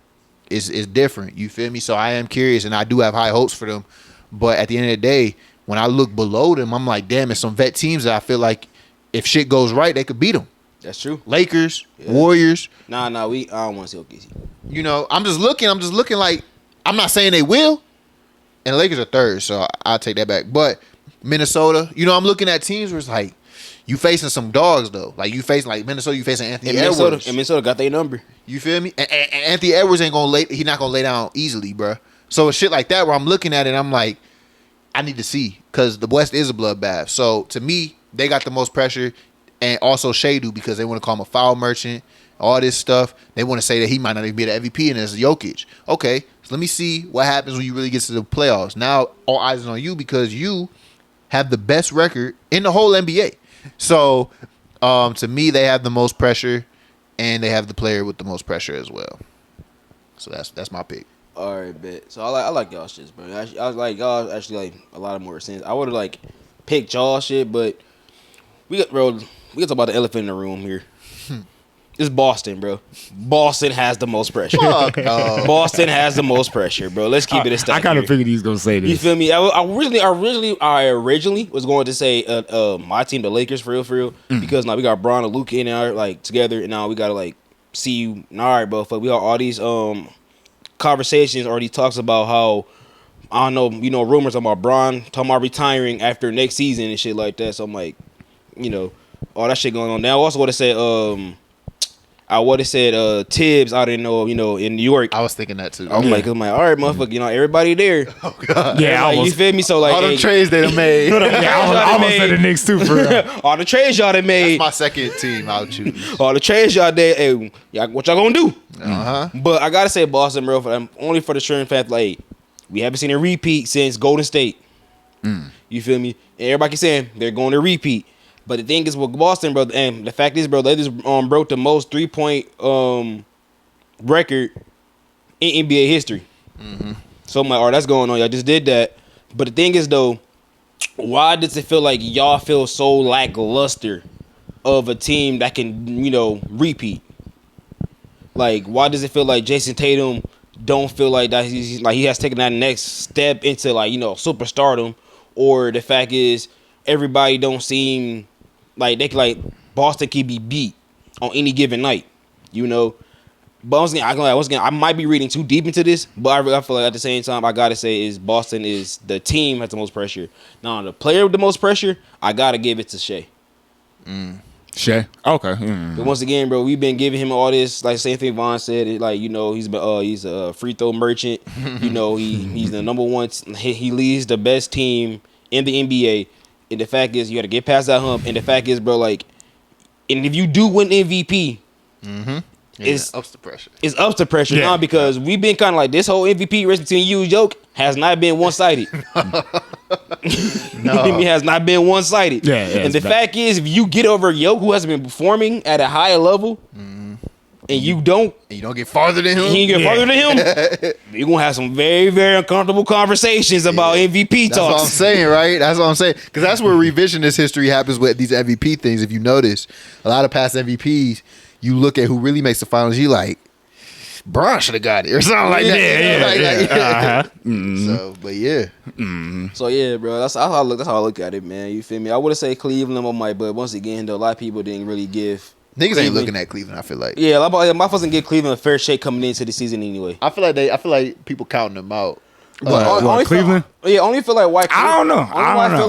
it's different. You feel me? So I am curious, and I do have high hopes for them. But at the end of the day, when I look below them, I'm like, damn, it's some vet teams that I feel like if shit goes right, they could beat them. That's true. Lakers, Warriors. Nah, I don't want to see OKC. I'm just looking like, I'm not saying they will. And the Lakers are third, so I'll take that back. But Minnesota, I'm looking at teams where it's like, you facing some dogs, though. Like, you facing, like, Minnesota, you facing Anthony Edwards. And Minnesota got their number. You feel me? And Anthony Edwards he's not going to lay down easily, bro. So it's shit like that where I'm looking at it and I'm like, I need to see, because the West is a bloodbath. So, to me, they got the most pressure, and also Shai do, because they want to call him a foul merchant, all this stuff. They want to say that he might not even be the MVP, and it's Jokic. Okay, so let me see what happens when you really get to the playoffs. Now, all eyes are on you, because you have the best record in the whole NBA. So, to me, they have the most pressure, and they have the player with the most pressure as well. So that's my pick. All right, bet. So I like y'all shit, bro. I was like y'all actually like a lot of more sense. I would have like picked y'all shit, but we can talk about the elephant in the room here. It's Boston, bro. Boston has the most pressure. Boston has the most pressure, bro. Let's keep it a stack. I kind of figured he was gonna say this. You feel me? I originally was going to say my team, the Lakers, for real, because now we got Bron and Luka in there like together, and now we gotta like see you. All right, bro. But we got all these conversations or these talks about how I don't know, rumors about Bron talking about retiring after next season and shit like that. So I'm like, all that shit going on. Now I also would have said Tibbs out in in New York. I was thinking that too. I'm like, all right, motherfucker, everybody there. Oh God. Yeah, like, you feel me? So like all the trades they done made. I almost said the Knicks too, for real. All the trades y'all done made. That's my second team I'll choose. All the trades y'all did. Hey, what y'all gonna do? Uh-huh. But I gotta say Boston, bro, only for the sure fact, like, We haven't seen a repeat since Golden State. You feel me? And everybody keeps saying they're going to repeat. But the thing is with Boston, bro, and the fact is, bro, they just broke the most 3-point record in NBA history. So I'm like, all right, that's going on. Y'all just did that. But the thing is, though, why does it feel like y'all feel so lackluster of a team that can, repeat? Like, why does it feel like Jayson Tatum don't feel like that he has taken that next step into superstardom? Or the fact is everybody don't seem like they can, like, Boston can be beat on any given night, But once again, I might be reading too deep into this, but I feel like at the same time, I gotta say is Boston is the team has the most pressure. Now, the player with the most pressure, I gotta give it to Shai. Shai? Okay. But once again, bro, we've been giving him all this, like same thing Vaughn said. He's a free throw merchant. He's the number one. He leads the best team in the NBA. And the fact is, you got to get past that hump. And the fact is, bro, and if you do win MVP, it's up to pressure. It's up to pressure now because we've been kind of like this whole MVP race between you and Jokic has not been one-sided. It has not been one-sided. And the fact is, if you get over Jokic, who hasn't been performing at a higher level, and you don't get farther than him, you're gonna have some very, very uncomfortable conversations about MVP talks. That's what I'm saying, right? That's what I'm saying. Because that's where revisionist history happens with these MVP things. If you notice, a lot of past MVPs, you look at who really makes the finals, you like, Bron should have got it or something like that. So, but So yeah, bro, that's how I look at it, man. You feel me? I would have said Cleveland on my, but once again, though, a lot of people didn't really give. Niggas ain't looking at Cleveland, I feel like. Yeah, my wasn't give Cleveland a fair shake coming into the season anyway. I feel like people counting them out. Cleveland? Only feel like why Cleveland. I don't know. I feel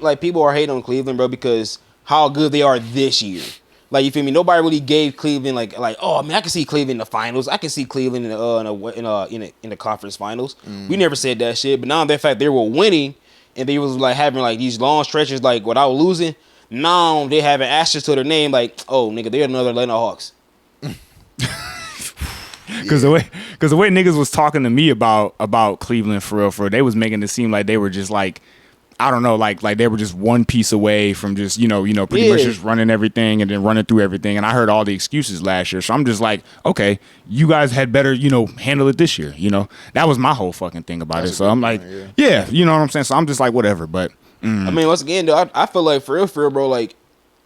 like people are hating on Cleveland, bro, because how good they are this year. Like, you feel me? Nobody really gave Cleveland like oh man, I can see Cleveland in the finals. I can see Cleveland in the conference finals. We never said that shit, but now the fact they were winning and they was like having like these long stretches like without losing. Now they have an asterisk to their name, like, oh nigga, they're another Atlanta Hawks. Because the way niggas was talking to me about Cleveland for real, they was making it seem like they were just like, I don't know, like they were just one piece away from just pretty much just running everything and then running through everything. And I heard all the excuses last year, so I'm just like, okay, you guys had better handle it this year. That was my whole fucking thing about it. So I'm like, yeah, you know what I'm saying. So I'm just like, whatever. But I mean, once again, though, I feel like for real, bro, like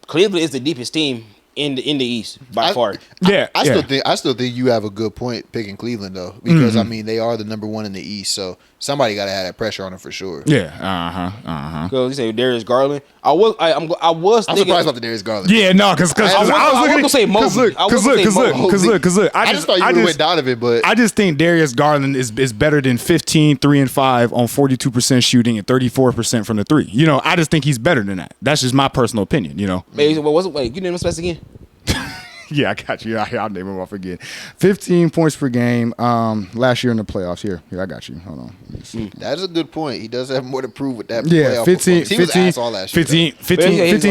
Cleveland is the deepest team in the East by far. I still think you have a good point picking Cleveland though, because I mean they are the number one in the East, so somebody got to have that pressure on them for sure. Because you say Darius Garland, I was I'm thinking, surprised about the Darius Garland. Yeah, no, because I was gonna say Mobley. Because look, I just thought you went Donovan, but I just think Darius Garland is better than 15, 3 and 5 on 42% shooting and 34% from the three. I just think he's better than that. That's just my personal opinion. Maybe wait, you name him special again? Yeah, I got you. I'll name him off again. 15 points per game last year in the playoffs. Here, I got you. Hold on. That is a good point. He does have more to prove with that. Yeah, 15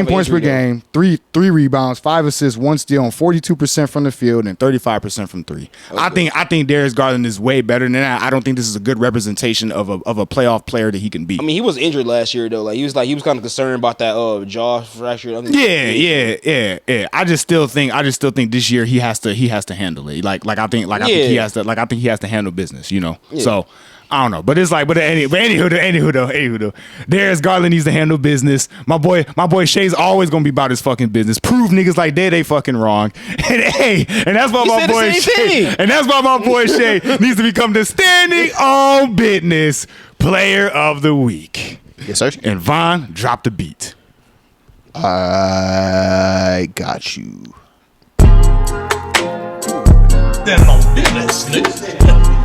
points per game, three rebounds, 5 assists, 1 steal on 42% from the field and 35% from three. Okay. I think Darius Garland is way better than that. I don't think this is a good representation of a playoff player that he can be. I mean, he was injured last year though. He was kind of concerned about that jaw fracture. Yeah. I just still think this year he has to handle it. I think he has to handle business, Yeah. So I don't know, but it's like, anywho though, Darius Garland needs to handle business. My boy Shai's always gonna be about his fucking business. Prove niggas like they fucking wrong. And that's why my boy Shai, needs to become the standing on business player of the week. Yes, sir. And Von, drop the beat. I got you.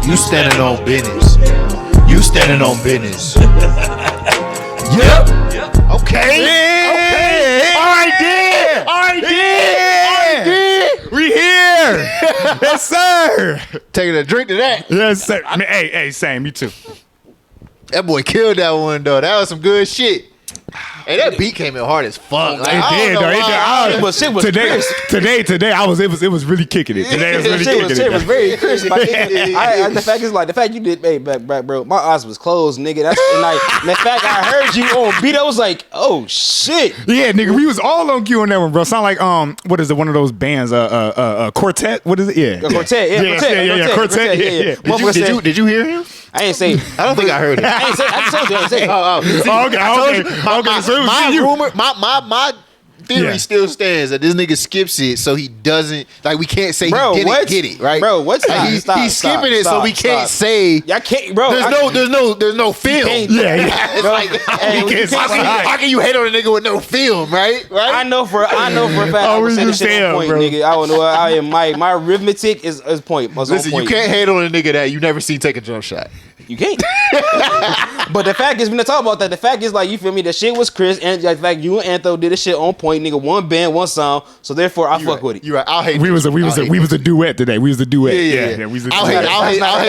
You standing on business. You standing on business. Yep. Okay. Yeah. All right, we here. Yes, sir. Taking a drink to that. Yes, sir. Hey, same. Me too. That boy killed that one though. That was some good shit. Hey, that beat came in hard as fuck. Like, Shit was today. It was really kicking it. Today was really kicking it. Shit was very crisp. The fact is, like, the fact you did, hey, back, bro. My eyes was closed, nigga. That's and like the fact I heard you on beat. I was like, oh shit. Yeah, nigga, we was all on cue on that one, bro. Sound like what is it? One of those bands, Quartet. What is it? Yeah, Quartet. Yeah. Did you hear him? I ain't say. I don't think I heard it. I ain't say. I just told you. I ain't say. Okay. So my theory still stands that this nigga skips it so he doesn't we can't say he didn't get it, right? Bro, what's he's skipping it so we can't say I can't, bro. There's no film. Yeah. Bro, how can you hate on a nigga with no film, right? I know for a fact I was saying shit on point, bro. Nigga. I don't know. I am my arithmetic is point. Listen, you can't hate on a nigga that you never seen take a jump shot. You can't. But the fact is, when I talk about that, the fact is, like, you feel me? The shit was Chris, and the fact you and Antho did the shit on point, nigga. One band, one song. So therefore, I fuck with it. You right. I'll hate. We was a duet today. We was a duet. Yeah. We was a I'll hate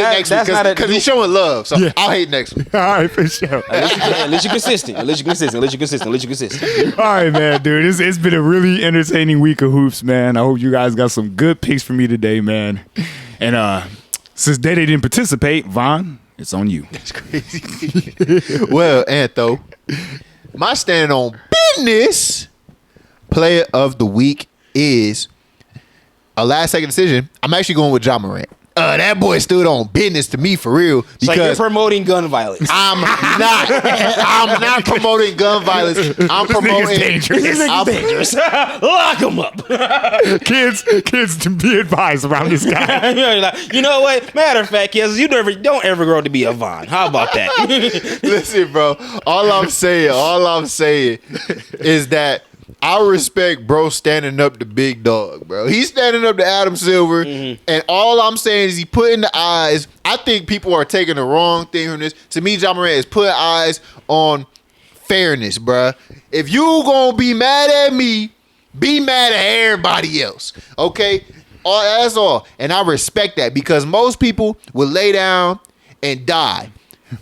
next week because he's showing love. So I'll hate next week. All right, for sure. At least you consistent. All right, man, dude. It's been a really entertaining week of hoops, man. I hope you guys got some good picks for me today, man. And since they didn't participate, Von, it's on you. That's crazy. Well, Antho, my stand on business player of the week is a last-second decision. I'm actually going with Ja Morant. That boy stood on business to me for real. Because like you're promoting gun violence. I'm not promoting gun violence. I'm promoting dangerous. Dangerous. Lock him up. Kids to be advised around this guy. You know what? Matter of fact, kids, don't ever grow to be a Von. How about that? Listen, bro. All I'm saying is that I respect bro standing up to big dog, bro. He's standing up to Adam Silver, and all I'm saying is he put in the eyes. I think people are taking the wrong thing from this. To me, Ja Morant is putting eyes on fairness, bro. If you gonna be mad at me, be mad at everybody else, okay? That's all. And I respect that because most people will lay down and die.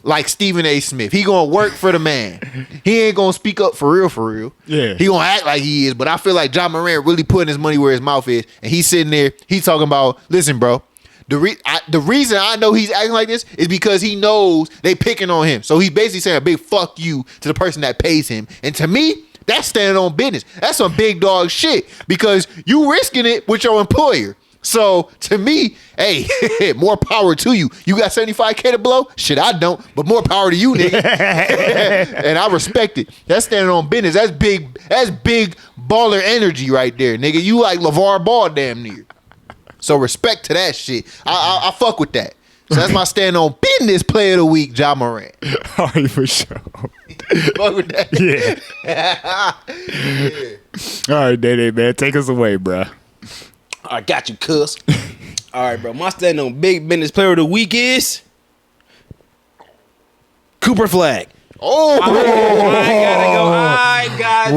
Like Stephen A. Smith. He gonna work for the man. He ain't gonna speak up for real. Yeah. He gonna act like he is. But I feel like Ja Morant really putting his money where his mouth is. And he's sitting there, he's talking about, listen, bro, the reason I know he's acting like this is because he knows they picking on him. So he's basically saying a big fuck you to the person that pays him. And to me, that's standing on business. That's some big dog shit. Because you risking it with your employer. So to me, hey, more power to you. You got $75K to blow? Shit, I don't. But more power to you, nigga. And I respect it. That's standing on business. That's big baller energy right there, nigga. You like LeVar Ball damn near. So respect to that shit. I fuck with that. So that's my stand on business player of the week, Ja Morant. All right, for sure. Fuck with that. Yeah. All right, Day, man. Take us away, bro. I got you, cuz. All right, bro. My stand on big business player of the week is Cooper Flag. Oh, I gotta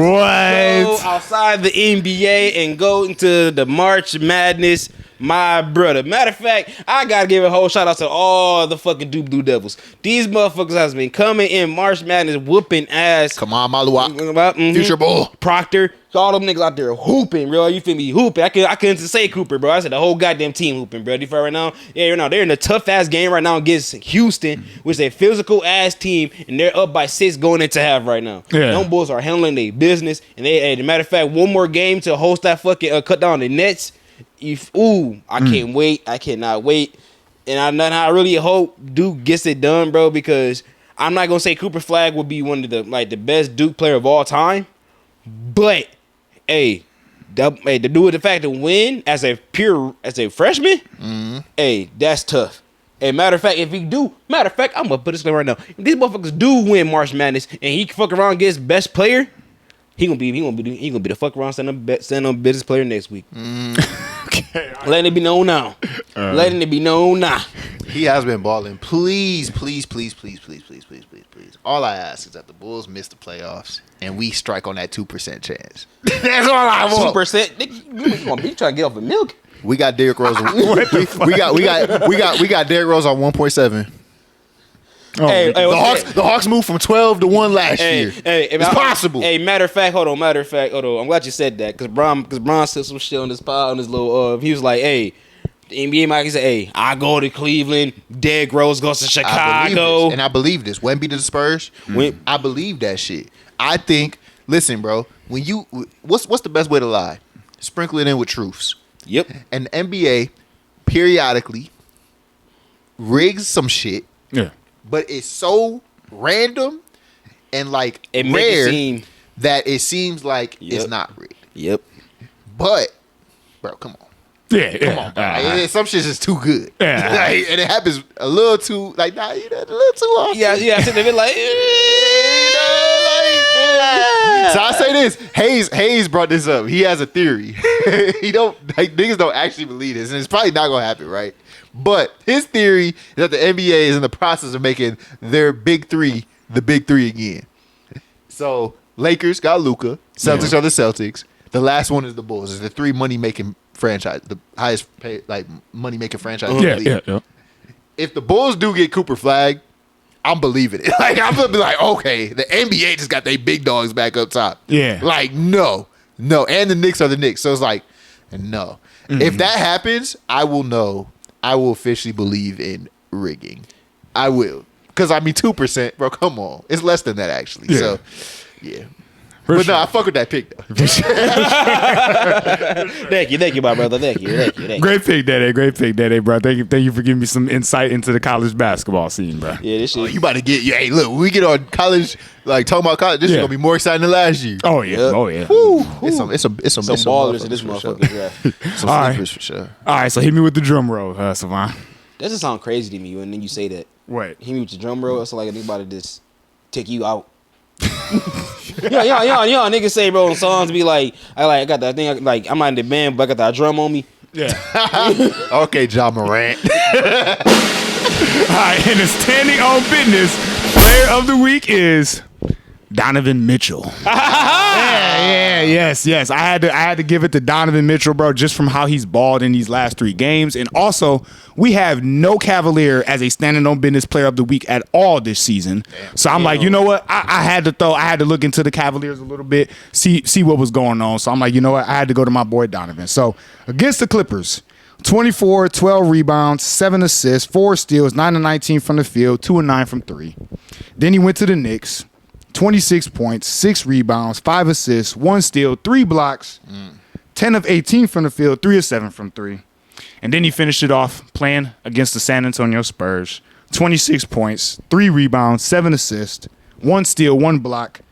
go outside the NBA and go into the March Madness, my brother. Matter of fact, I gotta give a whole shout out to all the fucking Blue Devils. These motherfuckers has been coming in March Madness whooping ass. Come on, Malua. Future Bull. Proctor. All them niggas out there hooping, bro. You feel me? Hooping. I couldn't say Cooper, bro. I said the whole goddamn team hooping, bro. You feel right now? Yeah, right now. They're in a tough ass game right now against Houston, which is a physical ass team, and they're up by 6 going into half right now. Yeah. Them Bulls are handling their business, and as a matter of fact, one more game to host that fucking cut down the Nets. I can't wait. I cannot wait. And I really hope Duke gets it done, bro, because I'm not gonna say Cooper Flag will be one of the best Duke player of all time, but hey, to do with the fact to win as a freshman, hey, that's tough. Hey, matter of fact, I'm gonna put this claim right now. If these motherfuckers do win March Madness and he fuck around and gets best player, he gonna be the fuck around stand up business player next week. Okay, letting it be known now. He has been balling. Please. All I ask is that the Bulls miss the playoffs and we strike on that 2% chance. That's all I want. 2%. You gonna be trying to get off of milk? We got Derrick Rose. we got Derrick Rose on 1.7. Oh, The Hawks moved from 12 to 1 last year. It's possible. Hey, matter of fact, hold on. I'm glad you said that because Bron said some shit on this pod on his little. He was like, hey. The NBA might say, "Hey, I go to Cleveland. Derrick Rose goes to Chicago." I believe this. Wemby to the Spurs. I believe that shit. I think. Listen, bro. When you what's the best way to lie? Sprinkle it in with truths. Yep. And the NBA periodically rigs some shit. Yeah. But it's so random and like It rare that it seems like it's not rigged. Yep. But, bro, come on. Yeah, Come on, bro. Like, some shit's just too good. Yeah. Like, and it happens a little too, like, a little too often. Yeah. Sitting there like, So I say this. Hayes brought this up. He has a theory. Niggas don't actually believe this, and it's probably not gonna happen, right? But his theory is that the NBA is in the process of making their big three the big three again. So Lakers got Luka. Celtics are the Celtics. The last one is the Bulls. It's the three money making franchise, the highest paid, like money making franchise. In the league. Yeah. If the Bulls do get Cooper flagged, I'm believing it. Like, I'm gonna be like, okay, the NBA just got their big dogs back up top. Yeah. Like, no. And the Knicks are the Knicks. So it's like, no. Mm-hmm. If that happens, I will know. I will officially believe in rigging. I will. Because, 2%, bro, come on. It's less than that, actually. Yeah. So, yeah. But no, I fuck with that pick, though. Thank you, my brother. Thank you. Great pick, Daddy, bro. Thank you for giving me some insight into the college basketball scene, bro. Yeah, this shit. You about to get, hey, look, when we get on college, like, talking about college, this is going to be more exciting than last year. Oh, yeah. Yep. Oh, yeah. It's some ballers in this motherfucker draft. Some sleepers for sure. All right, so hit me with the drum roll, Savon. That just sound crazy to me when then you say that. What? Hit me with the drum roll. It's like anybody just take you out. Yeah, niggas say, bro, on songs be like, I got that thing, like, I'm not in the band, but I got that drum on me. Yeah. Okay, John Morant. All right, and the standing on business player of the week is Donovan Mitchell. Yes. I had to give it to Donovan Mitchell, bro, just from how he's balled in these last 3 games. And also, we have no Cavalier as a standing on business player of the week at all this season. So I'm like, you know what? I had to look into the Cavaliers a little bit, see what was going on. So I'm like, you know what? I had to go to my boy Donovan. So against the Clippers, 24, 12 rebounds, 7 assists, 4 steals, 9 of 19 from the field, 2 of 9 from 3. Then he went to the Knicks. 26 points, 6 rebounds, 5 assists, 1 steal, 3 blocks, 10 of 18 from the field, 3 of 7 from 3. And then he finished it off playing against the San Antonio Spurs. 26 points, 3 rebounds, 7 assists, 1 steal, 1 block,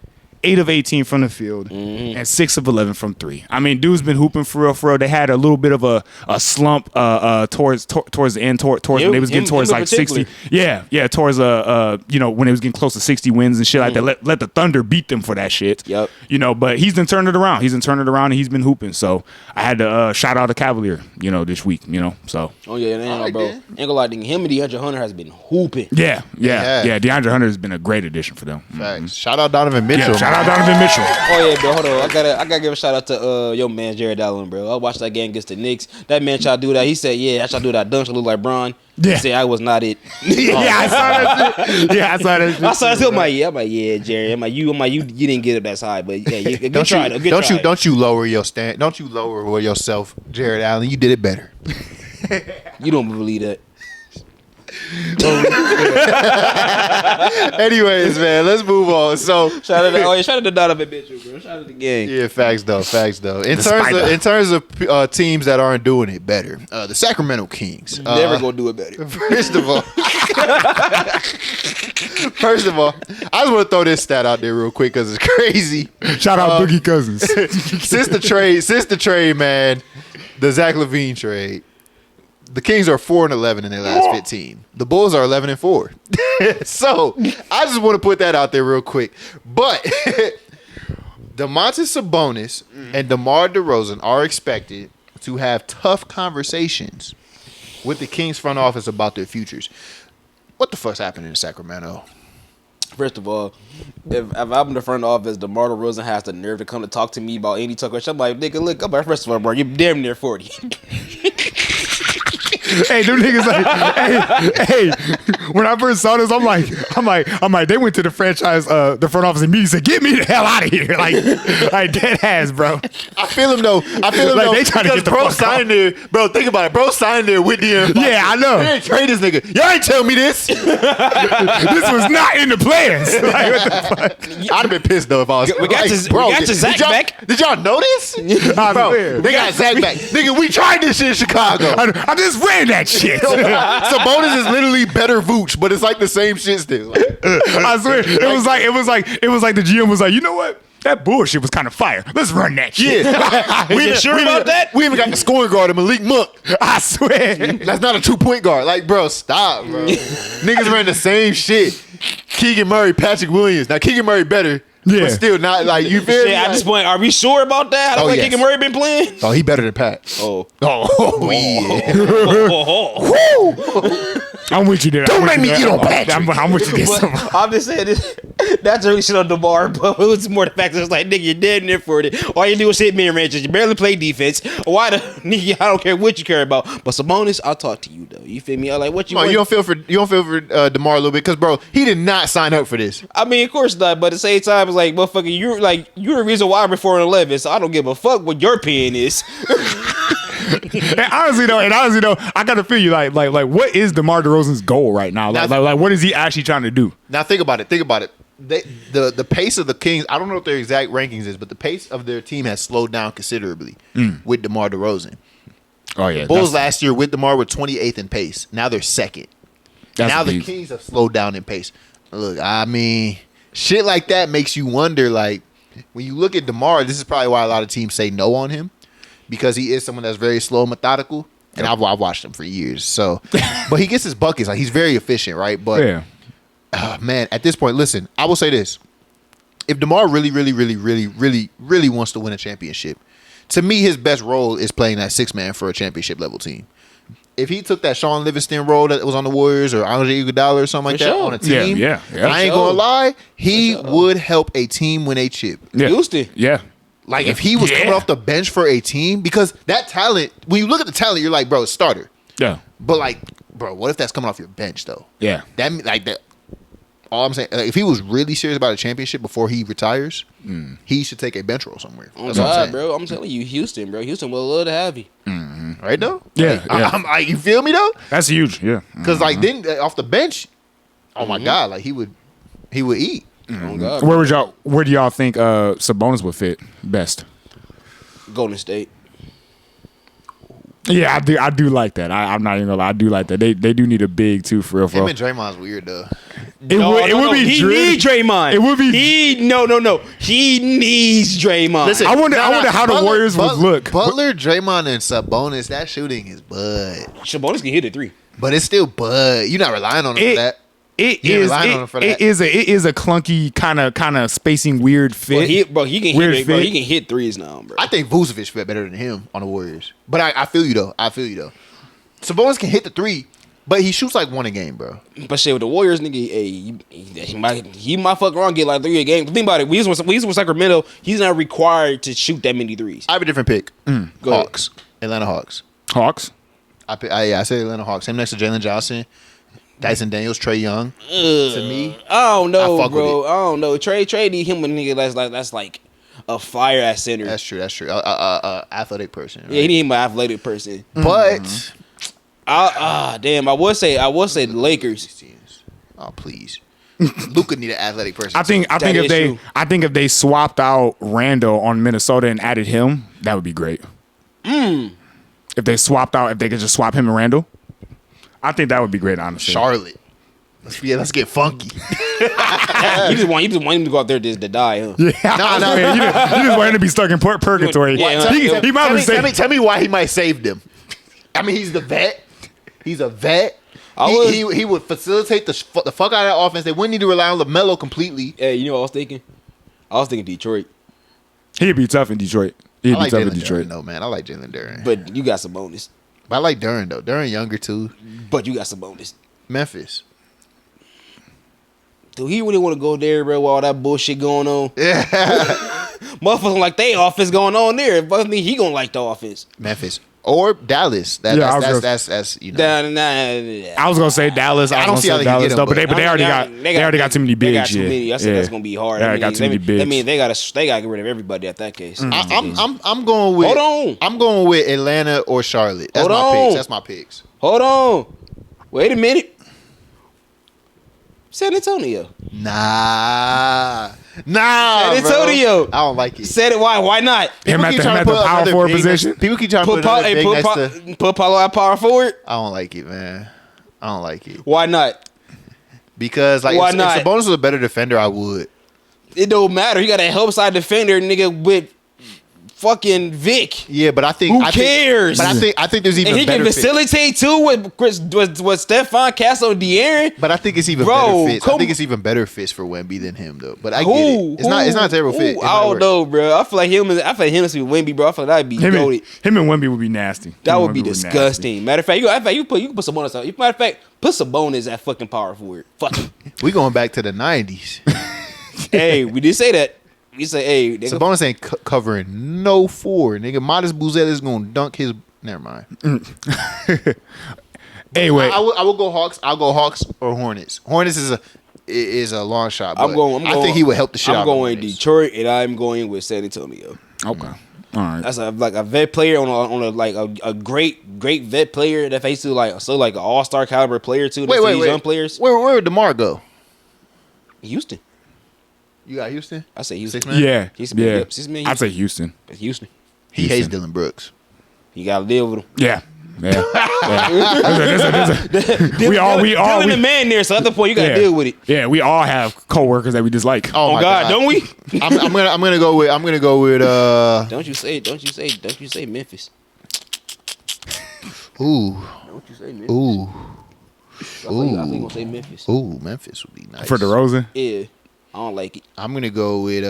8 of 18 from the field, and 6 of 11 from 3. I mean, dude's been hooping for real. They had a little bit of a slump towards the end, towards when they was getting towards like 60. Yeah, towards when they was getting close to 60 wins and shit like that. Let the Thunder beat them for that shit. Yep. But he's been turning it around. And he's been hooping. So I had to shout out the Cavalier, this week. So. Oh yeah, bro. Ain't gonna lie, him and DeAndre Hunter has been hooping. Yeah. DeAndre Hunter has been a great addition for them. Facts. Shout out Donovan Mitchell. Shout out Donovan Mitchell. Oh yeah, bro. Hold on. I gotta give a shout out to your man Jared Allen, bro. I watched that game against the Knicks. That man tried to do that. He said, "Yeah, I tried to do that dunk. I look like Bron." Yeah. He said I was not it. I saw that shit. I saw that shit. I saw that shit. I'm like, yeah, Jared. I'm like, you didn't get it that high, but yeah, good try. Don't you lower your stand? Don't you lower yourself, Jared Allen? You did it better. You don't believe that. Anyways, man, let's move on. So shout out to Donovan Mitchell, bro. Shout out to the gang. Yeah, facts though. In terms of teams that aren't doing it better, the Sacramento Kings never gonna do it better. First of all, I just want to throw this stat out there real quick because it's crazy. Shout out Boogie Cousins. Since the trade, man, the Zach LaVine trade. The Kings are 4-11 in their last 15. The Bulls are 11-4. So I just want to put that out there real quick. But Domantas Sabonis and DeMar DeRozan are expected to have tough conversations with the Kings front office about their futures. What the fuck's happening in Sacramento? First of all, if I'm in the front office, DeMar DeRozan has the nerve to come to talk to me about any talk. I'm like, nigga, look, first of all, bro, you're damn near 40. Hey, them niggas like, hey, when I first saw this, I'm like, they went to the franchise, the front office immediately said, get me the hell out of here. Like dead ass, bro. I feel him though. Like, they trying to get the bro fuck signed there. Bro, think about it. Bro signed there with the Yeah, I know. They ain't trade this nigga. Y'all ain't tell me this. This was not in the plans. Like, what the fuck? I'd have been pissed though if I was. We got your Zach back. Did y'all know this? Bro, they got Zach back. Nigga, we tried this shit in Chicago. I just ran that shit. Sabonis is literally better Vooch, but it's like the same shit still. Like, I swear, it was like the GM was like, you know what? That bullshit was kind of fire. Let's run that shit. Yeah. We sure about that? We even got the scoring guard of Malik Monk. I swear. That's not a 2-point guard. Like, bro, stop, bro. Niggas ran the same shit. Keegan Murray, Patrick Williams. Now, Keegan Murray better. Yeah. But still not like, you feel me? At this point, are we sure about that? How long yes. Keegan Murray been playing? Oh, he better than Pat. Oh. Oh, yeah. I'm with you there. Don't make me get on Patrick. I'm with you there. But I'm just saying this. That's really shit on DeMar, but it was more the fact that it's like, nigga, you're dead in there for it. All you do is hit mid ranges. You barely play defense. Why the nigga? I don't care what you care about. But Sabonis, I'll talk to you though. You feel me? I like what you. You don't feel for DeMar a little bit because bro, he did not sign up for this. I mean, of course not. But at the same time, it's like, motherfucker, you're the reason why I'm 4-11. So I don't give a fuck what your opinion is. And honestly though, I gotta feel you like what is DeMar DeRozan's goal right now? Like what is he actually trying to do? Now think about it. The pace of the Kings, I don't know what their exact rankings is, but the pace of their team has slowed down considerably with DeMar DeRozan. Oh yeah, Bulls last year with DeMar were 28th in pace. Now they're second. Now the big. Kings have slowed down in pace. Look, I mean, shit like that makes you wonder. Like when you look at DeMar, this is probably why a lot of teams say no on him because he is someone that's very slow and methodical. And I've watched him for years. So, but he gets his buckets. Like he's very efficient, right? But Yeah. Man, at this point, listen, I will say this. If DeMar really wants to win a championship, to me, his best role is playing that 6-man for a championship level team. If he took that Sean Livingston role that was on the Warriors or Andre Iguodala or something like that on a team, Yeah. I ain't gonna lie, he would help a team win a chip. Yeah. Houston. Yeah. Like if he was coming off the bench for a team, because that talent, when you look at the talent, you're like, bro, it's starter. Yeah. But like, bro, what if that's coming off your bench though? Yeah. That. All I'm saying, if he was really serious about a championship before he retires, he should take a bench role somewhere. That's what I'm saying. Bro, I'm telling you, Houston, bro. Houston will love to have you. Right though? Yeah, Like, you feel me though? That's huge. Yeah. Because like then off the bench, oh my god, like he would eat. Oh God, Where do y'all think Sabonis would fit best? Golden State. Yeah, I do like that. I'm not even gonna lie, I do like that. They do need a big too for real. Him and Draymond's weird though. It would be he needs Draymond. It would be no. He needs Draymond. Listen, I wonder how the Warriors would look. Butler, Draymond, and Sabonis, that shooting is bud. Sabonis can hit a 3. But it's still bud. You're not relying on him for that. It You ain't is. relying on him for that. It is a clunky kind of spacing weird fit. He can Weird hit. Bro, fit. he can hit 3s now, bro. I think Vucevic fit better than him on the Warriors. But I feel you though. Sabonis can hit the 3, but he shoots like 1 a game, bro. But shit, with the Warriors, nigga, he might fuck around and get like 3 a game. Think about it. We used with Sacramento. He's not required to shoot that many 3s. I have a different pick. Go Hawks. Atlanta Hawks. Hawks. I said Atlanta Hawks. Him next to Jalen Johnson, Dyson Daniels, Trae Young. To me, I don't know, I fuck bro. with it. I don't know. Trey need him a nigga that's like a fire at center. That's true. Athletic person. Right? Yeah, he need him an athletic person. But Damn, I would say the Lakers. oh please, Luka need an athletic person. I think is true. if they swapped out Randall on Minnesota and added him, that would be great. If they could just swap him and Randall, I think that would be great. Honestly, Charlotte. Let's get funky. You just want him to go out there to die, huh? Yeah, No. man, you just want him to be stuck in purgatory. Yeah, he might be safe. Tell me why he might save them. I mean, he's the vet. He's a vet. He would facilitate the fuck out of that offense. They wouldn't need to rely on LaMelo completely. Hey, you know what I was thinking? I was thinking Detroit. He'd be tough in Detroit. He'd I be like tough in Jalen Detroit. Duren, though, man. I like Jalen Duren. But you got some bonus. But I like Duren, though. Duren younger, too. But you got some bonus. Memphis. Do he really want to go there, bro, while all that bullshit going on? Yeah. Motherfuckers like they offense going on there. But I mean, he gonna like the offense. Memphis. Or Dallas. That's you know. I was gonna say Dallas. I don't see how they can get them, though, but they already got too many bigs. They got too many. I said that's gonna be hard. They got too many bigs. I mean, they gotta get rid of everybody at that case. I'm going with. Hold on. I'm going with Atlanta or Charlotte. That's my picks. Hold on. Wait a minute. San Antonio. Nah. San Antonio. Bro. I don't like it. Said it. Why not? Him at the power forward position. People keep trying to put Paulo at power forward. I don't like it, man. I don't like it. Why not? Because like, if Sabonis was a better defender, I would. It don't matter. You got a help side defender, nigga, with fucking Vic. Yeah, but I think who cares? But I think there's even and he better can facilitate too with Stephon, Castle, De'Aaron. But I think it's even better fits. I think it's even better fits for Wemby than him though. But I get it. It's not a terrible fit. I don't know, bro. I feel like him and Wemby, bro. I feel like that'd be goated. Him and Wemby would be nasty. That would be disgusting. Matter of fact, you can put Sabonis out. Matter of fact, put Sabonis at fucking power forward. Fuck it. We going back to the 90s. Hey, we did say that. We say, hey, Sabonis ain't covering no four, nigga. Modest Bouzet is gonna dunk his. Never mind. Anyway, I will go Hawks. I'll go Hawks or Hornets. Hornets is a long shot. But I think he would help the shit out. I'm going Detroit, and I'm going with San Antonio. Okay, all right. That's like a vet player on a great vet player that faced to like an all-star caliber player too. Wait. Young players. Where would DeMar go? Houston. You got Houston? I say Houston. 6 man? Yeah. Yep, 6 man. I'd say Houston. It's Houston. He hates Dylan Brooks. You gotta deal with him. Yeah. We all Dylan the man there, so at the point you gotta deal with it. Yeah, we all have coworkers that we dislike. Oh my God, don't we? I'm gonna go with Don't you say Memphis. Ooh. Don't you say Memphis. Ooh. I think you're gonna say Memphis. Ooh, Memphis would be nice. For DeRozan? Yeah. I don't like it. I'm gonna go with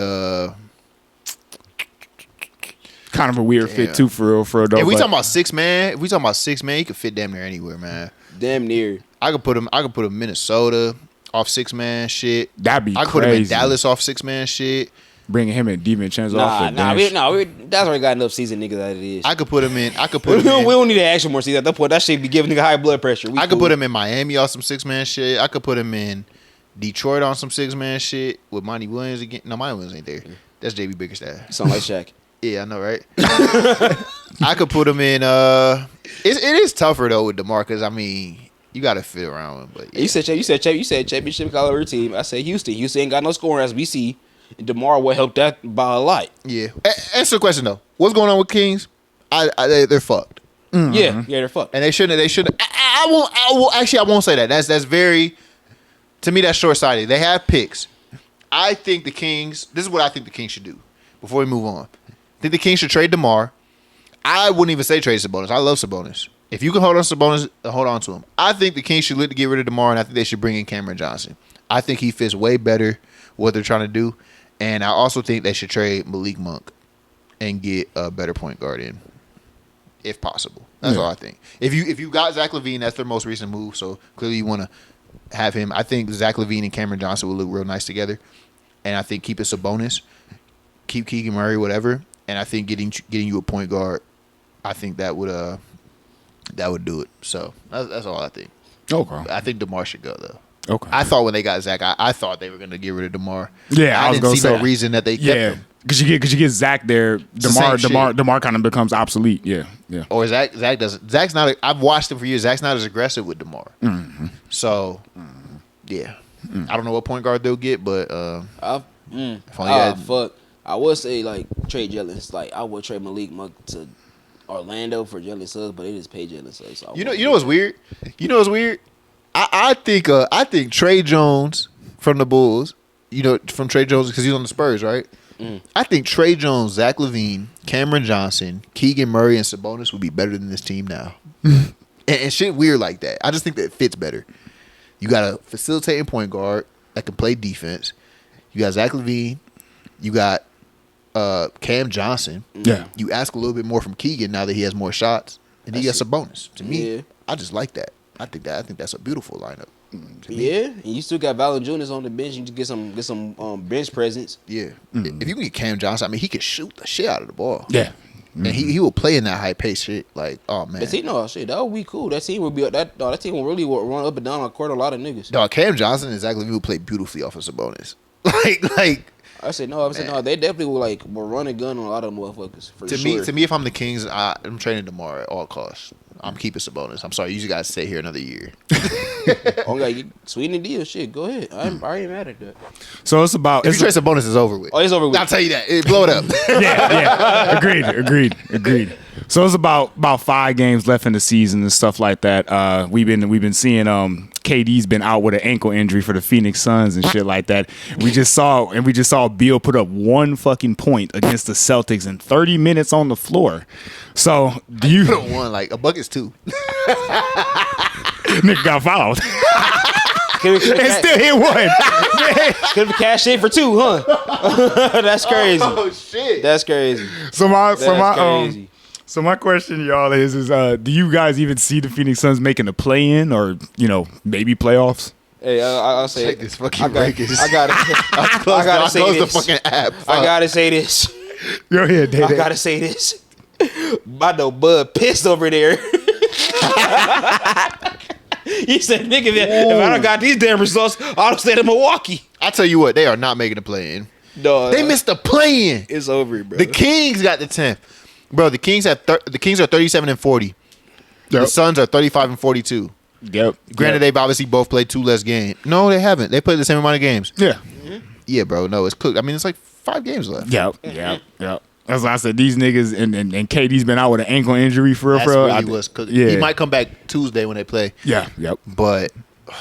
kind of a weird fit too, for real. If we talking about 6 man, he could fit damn near anywhere, man. Damn near. I could put him Minnesota off 6 man shit. That'd be I could put him in Dallas off 6 man shit. Bringing him and DiVincenzo off the bench. That's already got enough season niggas as it is. I could put him in. We don't need to action more season at that point. That shit be giving nigga high blood pressure. I could put him in Miami off some 6 man shit. I could put him in Detroit on some 6 man shit with Monty Williams again. No, Monty Williams ain't there. That's JB Bickerstaff. Sound like Shaq. Yeah, I know, right? I could put him in. It is tougher though with DeMar because I mean you got to fit around him. But yeah. You said championship caliber team. I said Houston. Houston ain't got no scoring as we see. And DeMar will help that by a lot. Yeah. Answer the question though. What's going on with Kings? They're fucked. Mm-hmm. Yeah, they're fucked. And they shouldn't. I won't say that. That's very. To me, that's short-sighted. They have picks. I think the Kings. This is what I think the Kings should do. Before we move on, I think the Kings should trade DeMar. I wouldn't even say trade Sabonis. I love Sabonis. If you can hold on to Sabonis, hold on to him. I think the Kings should look to get rid of DeMar, and I think they should bring in Cameron Johnson. I think he fits way better what they're trying to do, and I also think they should trade Malik Monk and get a better point guard in, if possible. That's all I think. If you got Zach LaVine, that's their most recent move. So clearly you want to have him. I think Zach LaVine and Cameron Johnson will look real nice together, and I think keep it Sabonis, keep Keegan Murray, whatever. And I think getting you a point guard, I think that would do it. So that's all I think. Okay. I think DeMar should go though. Okay. I thought when they got Zach, I thought they were going to get rid of DeMar. Yeah, I didn't see no reason that they kept him. Because you get Zach there, DeMar kind of becomes obsolete. Yeah. Or Zach doesn't. Zach's not. I've watched him for years. Zach's not as aggressive with DeMar. Mm-hmm. So, yeah, I don't know what point guard they'll get, but fuck. I would say like trade Jalen. Like I would trade Malik Monk to Orlando for Jalen Suggs, but it is pay Jalen Suggs. So you know what's weird? I think Trey Jones from the Bulls. From Trey Jones because he's on the Spurs, right? I think Trey Jones, Zach LaVine, Cameron Johnson, Keegan Murray, and Sabonis would be better than this team now. and shit weird like that. I just think that it fits better. You got a facilitating point guard that can play defense. You got Zach LaVine. You got Cam Johnson. Yeah. You ask a little bit more from Keegan now that he has more shots, and he gets a bonus. To me, I just like that. I think that's a beautiful lineup. Yeah, and you still got Valanciunas on the bench. You get some bench presence. Yeah, if you can get Cam Johnson, I mean, he can shoot the shit out of the ball. Yeah, and he will play in that high pace shit. Like, oh man, That team, no shit, that would be cool. That team would be that team will really run up and down on court a lot of niggas. dog. Cam Johnson exactly will play beautifully off of Sabonis. like. I said no. They definitely will run and gun on a lot of motherfuckers. To me, if I'm the Kings, I'm trading Demar at all costs. I'm keeping Sabonis. I'm sorry, you guys stay here another year. Oh, you sweeten the deal. Shit, go ahead. I ain't mad at that. So it's about. If you trade Sabonis, it's over with. Oh, it's over with. I'll tell you that. Blow it up. yeah. Agreed. So it's about 5 games left in the season and stuff like that. We've been seeing KD's been out with an ankle injury for the Phoenix Suns and shit like that. We just saw Beal put up 1 fucking point against the Celtics in 30 minutes on the floor. So do you Put one like a bucket's 2. nigga got fouled and still hit 1? Could have cashed in for 2, huh? That's crazy. Oh shit. That's crazy. So my question, y'all, is do you guys even see the Phoenix Suns making a play-in or maybe playoffs? Hey, I'll say Check this fucking rankings. I gotta say close this. the fucking app. I gotta say this. Go ahead, Dave. I gotta say this. I know Bud pissed over there. He said, "Nigga, if I don't got these damn results, I'll stay in Milwaukee." I tell you what, they are not making a play-in. No, They missed the play-in. It's over, bro. The Kings got the 10th. Bro, the Kings are 37-40. Yep. The Suns are 35-42. Yep. Granted, they've obviously both played 2 less games. No, they haven't. They played the same amount of games. Yeah. Yeah, bro. No, it's cooked. I mean, it's like 5 games left. Yep. That's why I said these niggas and KD's been out with an ankle injury for That's real. where he was cooking. Yeah. He might come back Tuesday when they play. Yeah. Yep. But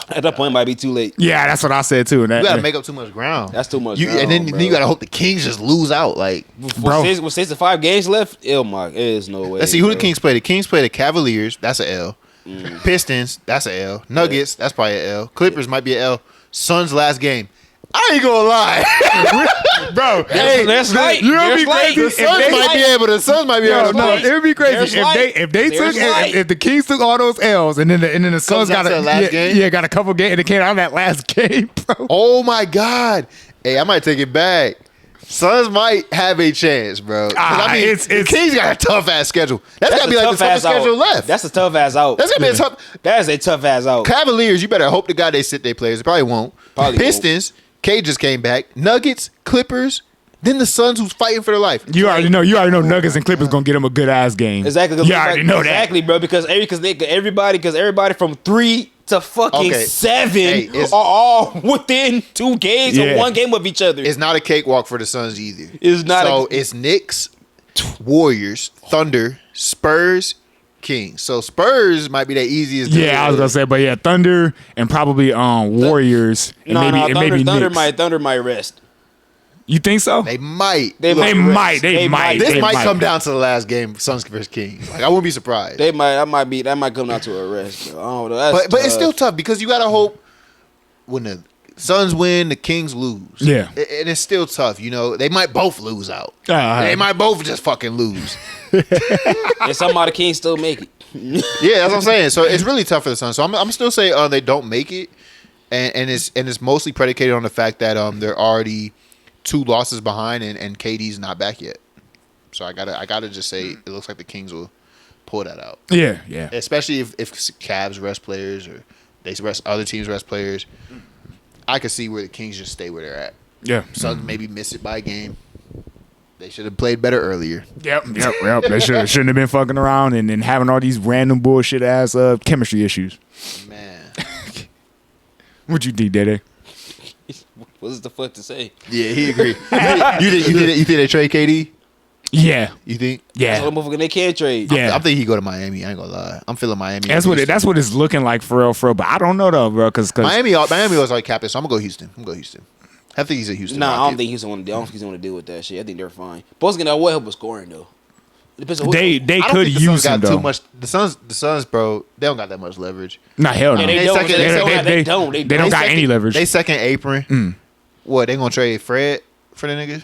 At that point, it might be too late. Yeah, that's what I said too. And that, you got to make up too much ground. That's too much. And then you got to hope the Kings just lose out. Like, Bro. With 6 to 5 games left, there's no way. let's see who the Kings play. The Kings play the Cavaliers. That's an L. Pistons. That's an L. Nuggets. That's probably an L. Clippers might be an L. Suns last game. I ain't gonna lie, bro. That's light. You know There's light. The Suns might be able to. No, it would be crazy There's if they There's took light. if the Kings took all those L's and then the Suns down got to the last game? got a couple games and it came out of that last game, bro. Oh my God! Hey, I might take it back. Suns might have a chance, bro. 'Cause, I mean, the Kings got a tough ass schedule. That's gotta be like the toughest schedule left. That's a tough ass out. That's gonna be a tough. That is a tough ass out. Cavaliers, you better hope to God they sit their players. They probably won't. Probably Pistons, K just came back. Nuggets, Clippers, then the Suns who's fighting for their life. You already know Nuggets and Clippers gonna get them a good ass game. Exactly. You already know that. Exactly, bro. Because everybody from 3 to fucking 7 are all within 2 games or 1 game of each other. It's not a cakewalk for the Suns either. It's not. So it's Knicks, Warriors, Thunder, Spurs, Kings. So Spurs might be the easiest. Yeah, I was gonna say, but yeah, Thunder and probably Warriors and maybe Thunder might rest. You think so? They might. They might. This might come down to the last game, Suns versus Kings. Like, I wouldn't be surprised. That might come down to a rest. Bro. I don't know. But it's still tough because you gotta hope when the Suns win, the Kings lose. Yeah, and it's still tough. They might both lose out. They might both just fucking lose. And somehow the Kings still make it. Yeah, that's what I'm saying. So it's really tough for the Suns. So I'm still saying they don't make it, and it's mostly predicated on the fact that they're already 2 losses behind and KD's not back yet. So I gotta just say it looks like the Kings will pull that out. Yeah. Especially if Cavs rest players or they rest other teams rest players. I could see where the Kings just stay where they're at. Yeah. Suns maybe miss it by a game. They should have played better earlier. Yep. They shouldn't have been fucking around and having all these random bullshit ass chemistry issues. Man. What you think, Dede? What's the fuck to say? Yeah, he agreed. You think they trade KD? Yeah. You think? Yeah. That's what motherfucker they can't trade. Yeah. I'm thinking he go to Miami. I ain't gonna lie. I'm feeling Miami. That's what it's looking like for real. But I don't know though, bro. Because Miami was like captain, so I'm gonna go Houston. I think he's a Houston. Nah, I don't think Houston want to deal with that shit. I think they're fine. Both gonna what help with scoring though. Depends on they could use him though. Too much. The Suns, bro. They don't got that much leverage. Nah, hell no. Yeah, They don't got any leverage. They second apron. What, they gonna trade Fred for the niggas?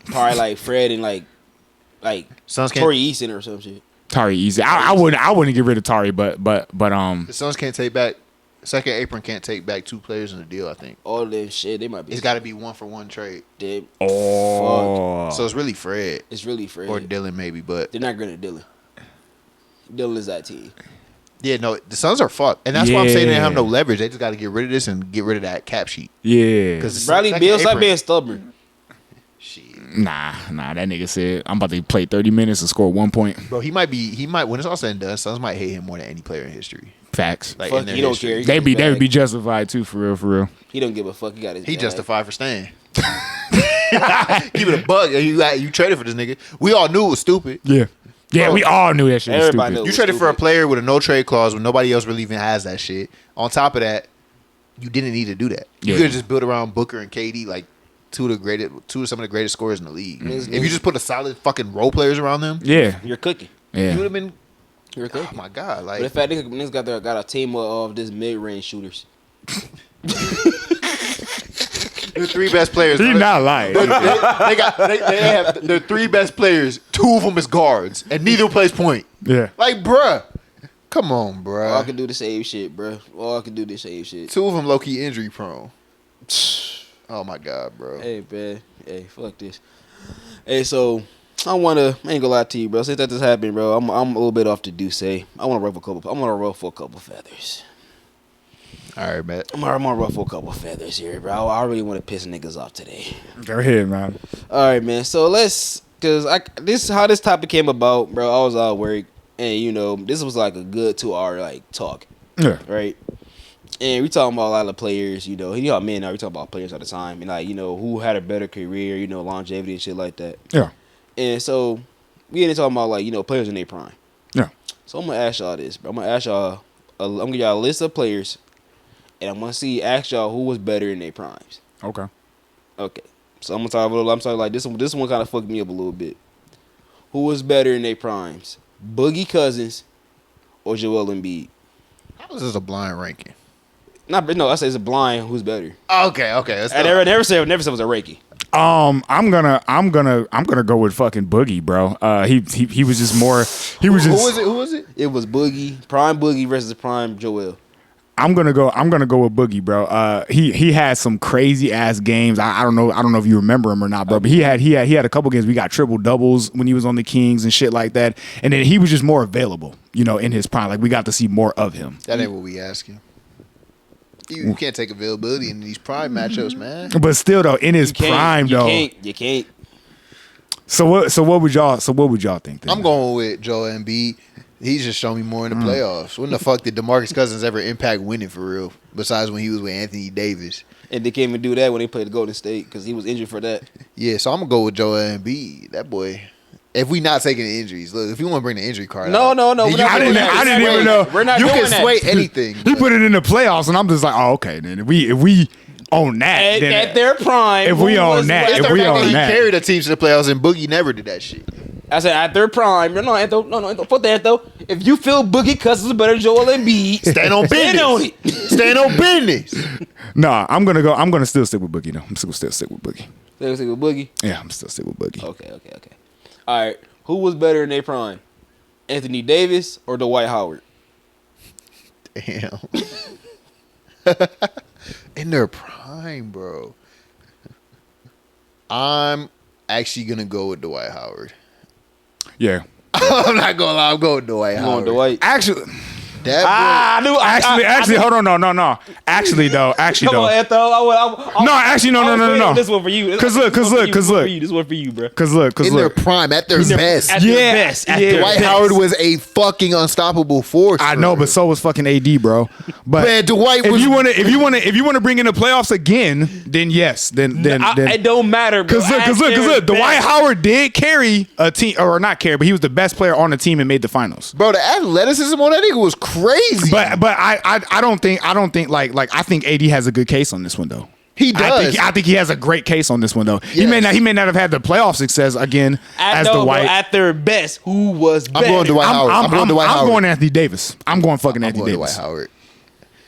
Probably like Fred and like Suns Torrey Eason or some shit. Tari easy. I wouldn't get rid of Tari, but the Suns can't take back Second apron can't take back 2 players in the deal, I think. All that shit, they might be. It's got to be 1-for-1 trade. Oh. So it's really Fred. It's really Fred. Or Dylan, maybe, but. They're not going to Dylan. Dylan is that team. Yeah, no, the Suns are fucked. And that's why I'm saying they have no leverage. They just got to get rid of this and get rid of that cap sheet. Yeah. Because Bradley Beal, stop being stubborn. Nah, that nigga said, I'm about to play 30 minutes and score 1 point. Bro, he might, when it's all said and done, Suns might hate him more than any player in history. Facts. Like, Fuck, he don't care. They would be justified too, for real. He don't give a fuck. He got his He bag. justified for staying. Keep it a bug. You traded for this nigga. We all knew it was stupid. Yeah. Yeah, we all knew that shit was Everybody stupid. knew. You traded for a player with a no trade clause when nobody else really even has that shit. On top of that, you didn't need to do that. You Yeah. could have just built around Booker and KD, like two of some of the greatest scorers in the league. If you just put a solid fucking role players around them, Yeah. You're cooking. Yeah. you would have been. You're cooking. Oh my god! But in Like fact, niggas got a team of this mid-range shooters. the 3 best players. He not lying. They have the 3 best players. 2 of them is guards, and neither plays point. Yeah. Like, bruh, come on, All I bruh. can do the same shit, bro. All I can do the same shit. 2 of them low key injury prone. Oh my god, bro. Hey, man. Hey, fuck this. Hey, so I ain't gonna lie to you, bro. Since that just happened, bro, I'm a little bit off the Deuce. I want to ruffle a couple feathers. All right, man. I'm gonna ruffle a couple feathers here, bro. I really want to piss niggas off today. Go ahead, man. All right, man. So how this topic came about, bro. I was out work, and this was like a good 2-hour like talk, Yeah. right? And we talking about a lot of players, men now. We talking about players all the time, and like who had a better career, longevity and shit like that. Yeah. And so we ain't talking about like players in their prime. Yeah. So I'm gonna ask y'all this, bro. I'm gonna ask y'all. I'm gonna give y'all a list of players, and I'm gonna ask y'all who was better in their primes. Okay. Okay. So I'm sorry, like this one kind of fucked me up a little bit. Who was better in their primes, Boogie Cousins or Joel Embiid? How is this a blind ranking? No, I say it's a blind. Who's better? Okay. Let's I never said it was a Reiki. I'm gonna go with fucking Boogie, bro. He was just more. He was just. Who was it? It was Prime Boogie versus Prime Joel. I'm gonna go with Boogie, bro. He had some crazy ass games. I don't know if you remember him or not, bro. But he had a couple games. We got triple doubles when he was on the Kings and shit like that. And then he was just more available, in his prime. Like we got to see more of him. That ain't what we asking. You can't take availability in these prime matchups, man. But still, though, in his prime, though. You can't. So what would y'all think? Then? I'm going with Joel Embiid. He's just shown me more in the playoffs. When the fuck did DeMarcus Cousins ever impact winning for real? Besides when he was with Anthony Davis. And they can't even do that when they played the Golden State because he was injured for that. Yeah, so I'm going to go with Joel Embiid. That boy. If we not taking the injuries, look, if you want to bring the injury card No. out, I didn't even know. We're not you doing can that. sway anything. He put it in the playoffs, and I'm just like, oh, okay. Then if we own that, then At their prime. If we own that, It's if the we fact that own he that. carried a team to the playoffs, and Boogie never did that shit. I said at their prime. No, Anthony, fuck that though. If you feel Boogie Cousins is better than Joel Embiid, Stand on business. stand on it. Stand on business. Nah, I'm gonna still stick with Boogie though. I'm still stick with Boogie. Let's see with Boogie. Yeah, I'm still stick with Boogie. Okay. All right. Who was better in their prime, Anthony Davis or Dwight Howard? Damn. In their prime, bro. I'm actually gonna go with Dwight Howard. Yeah. I'm not gonna lie, I'm going with Dwight You want Howard. Dwight? Actually, That boy, actually, hold on, no. Actually, though. Come on, Anthony. No, actually, no. This one for you. Cause look. This one for you, bro. Cause look. in their prime, at their best. At their best. At their Dwight best. Howard was a fucking unstoppable force. I know, but so was fucking AD, bro. But Man, Dwight if was- you wanna bring in the playoffs again, then yes, then It don't matter, bro. Cause look, Dwight Howard did carry a team, or not carry, but he was the best player on the team and made the finals. Bro, the athleticism on that nigga was crazy. But I don't think like I think AD has a good case on this one though. He does. I think he has a great case on this one though. He may not have had the playoff success again as Dwight. At their best, who was better? I'm going Dwight Howard. I'm going Dwight Howard. I'm going Anthony Davis. I'm going fucking I'm Anthony going Davis. Dwight Howard.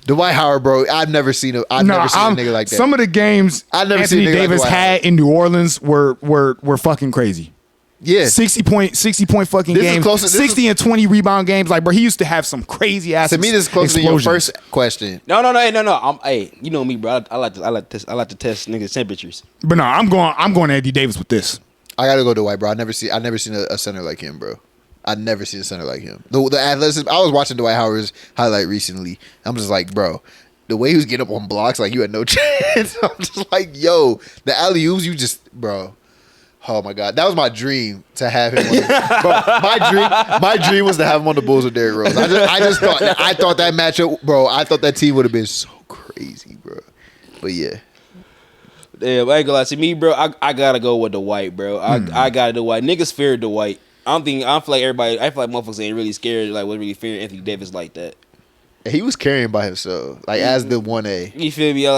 Dwight Howard, bro. I've never seen a nigga like that. Some of the games I've never seen Anthony a nigga like Davis Dwight had Howard. in New Orleans were fucking crazy. Yeah. 60 point fucking This is games. closer- this 60 and 20 rebound games. Like, bro, he used to have some crazy ass. To me, this is closer than your first question. No. Hey, you know me, bro. I like to test niggas' temperatures. But no, I'm going Anthony Davis with this. I gotta go Dwight, bro. I never seen a center like him, bro. I never seen a center like him. The athleticism. I was watching Dwight Howard's highlight recently. I'm just like, bro, the way he was getting up on blocks, like you had no chance. I'm just like, yo, the alley-oops, you just, bro. Oh my God, that was my dream to have him. My dream was to have him on the Bulls with Derrick Rose. I thought that matchup, bro. I thought that team would have been so crazy, bro. But yeah. Damn, I ain't gonna lie to me, bro. I gotta go with Dwight, bro. I gotta do Dwight. Niggas fear Dwight. I feel like motherfuckers ain't really scared, like was really fearing Anthony Davis like that. He was carrying by himself, like as the 1A. You feel me?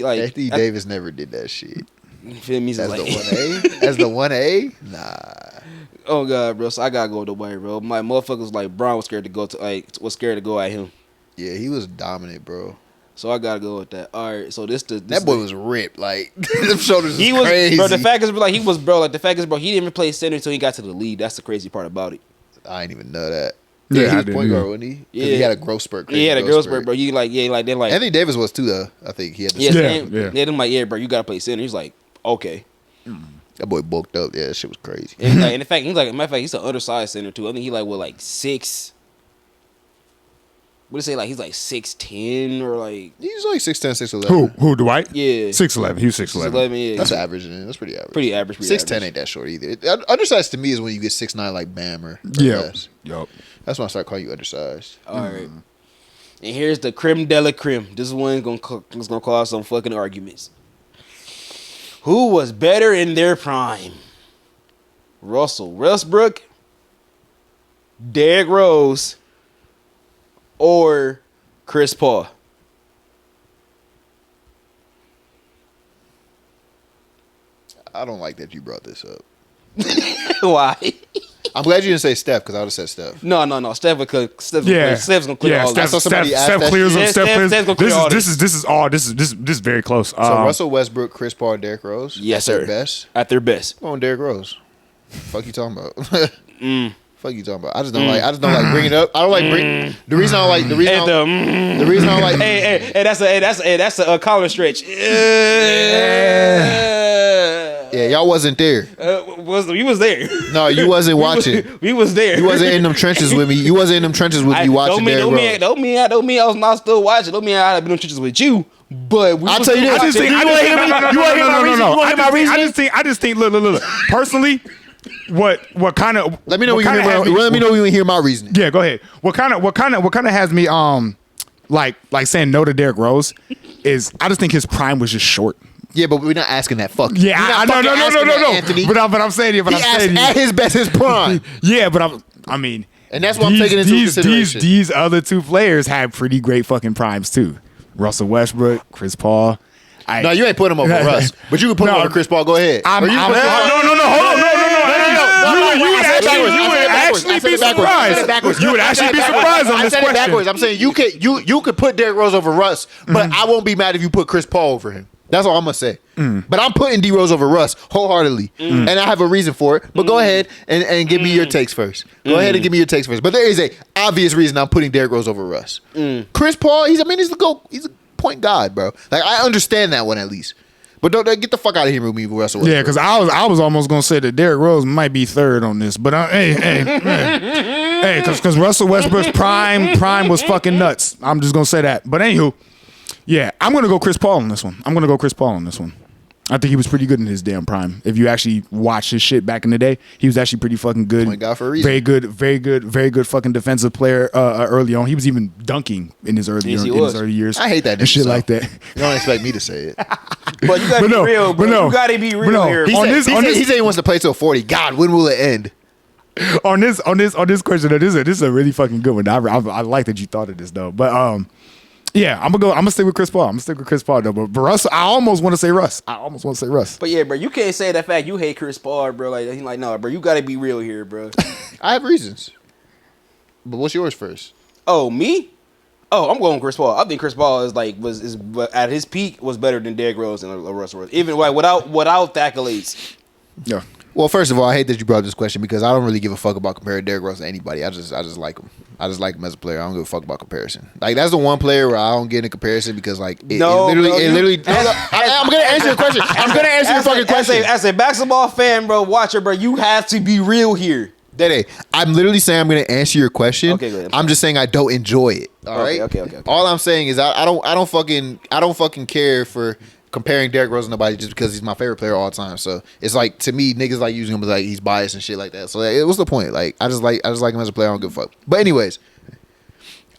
Like Anthony Davis never did that shit. You feel me? As the 1A? As the 1A? Nah. Oh God, bro. So I gotta go with Dwight, bro. My motherfuckers like Brown was scared to go at him. Yeah, he was dominant, bro. So I gotta go with that. All right. So this that boy was ripped. Like them shoulders he was crazy. Bro, the fact is, he was he didn't even play center until he got to the league. That's the crazy part about it. I didn't even know that. Yeah, he was point guard, wasn't he? Yeah, he had a growth spurt. He had a growth spurt, bro. Then Anthony Davis was too, though. I think he had the Them like, bro, you gotta play center. He's like, okay. That boy bulked up. Yeah, that shit was crazy. And in fact, he's an undersized center too. I think he like 6. What do you say? Like he's like 6'10" or like he's like 6'10", 6'11". Who Dwight? Yeah, 6'11". He was 6'11". Yeah, that's average. That's pretty average. Pretty average. 6'10" ain't that short either. Undersized to me is when you get 6'9" like Bam or less. Yup. That's when I start calling you undersized. All right. And here's the creme de la creme. This one's gonna cause some fucking arguments. Who was better in their prime? Russell Westbrook, Derrick Rose, or Chris Paul? I don't like that you brought this up. Why? I'm glad you didn't say Steph because I would have said Steph. No. Steph gonna clear all that. Steph clears them. Steph's gonna clear all This is very close. So Russell Westbrook, Chris Paul, Derrick Rose. Yes, sir. At their best. Come on, Derrick Rose. Fuck you talking about? Fuck you talking about? I just don't like bringing it up. I don't like bring the reason I don't like. Hey, that's a collar stretch. Yeah, y'all wasn't there. We was there. No, you wasn't watching. We was there. You wasn't in them trenches with me. You wasn't in them trenches with me watching Derrick Rose. Don't mean I was not still watching. Don't mean I had been in them trenches with you. But I'll tell you this. I just think. Look. Personally, what kind of? Let me know when you hear my reasoning. Yeah, go ahead. What kind of has me like saying no to Derrick Rose is I just think his prime was just short. Yeah, but we're not asking that. Fuck. Yeah, I know, no. Anthony. But I'm saying it. At his best, his prime. Yeah, but I mean, and that's what I'm taking into consideration. These other two players had pretty great fucking primes too. Russell Westbrook, Chris Paul. No, you ain't putting him over Russ, but you can put him over Chris Paul. Go ahead. No. You would actually be surprised. You would actually be surprised on this question. Backwards. I'm saying you could put Derrick Rose over Russ, but I won't be mad if you put Chris Paul over him. That's all I'm gonna say. But I'm putting D Rose over Russ wholeheartedly, and I have a reason for it. But go ahead and give me your takes first. Go ahead and give me your takes first. But there is a obvious reason I'm putting Derrick Rose over Russ. Chris Paul, he's a point guard, bro. Like I understand that one at least. But don't get the fuck out of here with me, Russell Westbrook. Yeah, because I was almost gonna say that Derrick Rose might be third on this, but because Russell Westbrook's prime was fucking nuts. I'm just gonna say that. But anywho. Yeah, I'm going to go Chris Paul on this one. I think he was pretty good in his damn prime. If you actually watch his shit back in the day, he was actually pretty fucking good. Point guard for a reason. Very good fucking defensive player early on. He was even dunking in his early years. I hate that and shit like that. You don't expect me to say it. But you got to be real, bro. You got to be real here. He said he wants to play till 40. God, when will it end? On this question, this is a really fucking good one. I like that you thought of this though. But yeah, I'm gonna stick with Chris Paul. Though. But Russ, I almost want to say Russ. But yeah, bro, you can't say that fact. You hate Chris Paul, bro. Like no, bro. You gotta be real here, bro. I have reasons. But what's yours first? Oh, me? Oh, I'm going Chris Paul. I think Chris Paul is at his peak was better than Derrick Rose and Russell Westbrook. Even without the accolades. Yeah. Well, first of all, I hate that you brought up this question because I don't really give a fuck about comparing Derrick Rose to anybody. I just like him. I just like him as a player. I don't give a fuck about comparison. Like that's the one player where I don't get in a comparison because like it literally. I'm gonna answer your question. I'm gonna answer your fucking question. As a basketball fan, bro, watcher, bro, you have to be real here. Dede, I'm literally saying I'm gonna answer your question. Okay, go ahead. I'm just saying I don't enjoy it. All right. Okay. All I'm saying is I don't fucking care for comparing Derrick Rose to nobody just because he's my favorite player all the time. So it's like to me, niggas like using him as like he's biased and shit like that. So like, what's the point? Like I just like him as a player. I don't give a fuck. But anyways,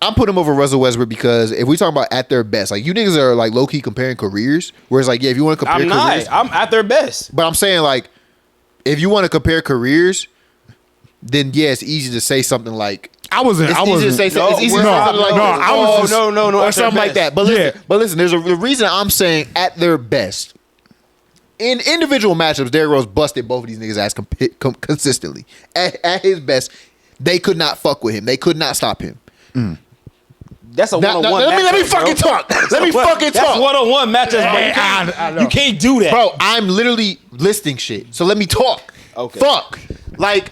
I'm putting him over Russell Westbrook because if we talk about at their best, like you niggas are like low key comparing careers. Whereas like if you want to compare careers, I'm at their best. But I'm saying like if you want to compare careers, then yeah, it's easy to say something like. I wasn't. Or something like that. But listen, there's a reason I'm saying at their best. In individual matchups, Derrick Rose busted both of these niggas' ass consistently. At his best, they could not fuck with him. They could not stop him. That's a one-on-one. Let me fucking talk. Let me fucking talk. That's one-on-one matchups, bro. You can't do that, bro. I'm literally listing shit. So let me talk. Okay. Fuck. Like.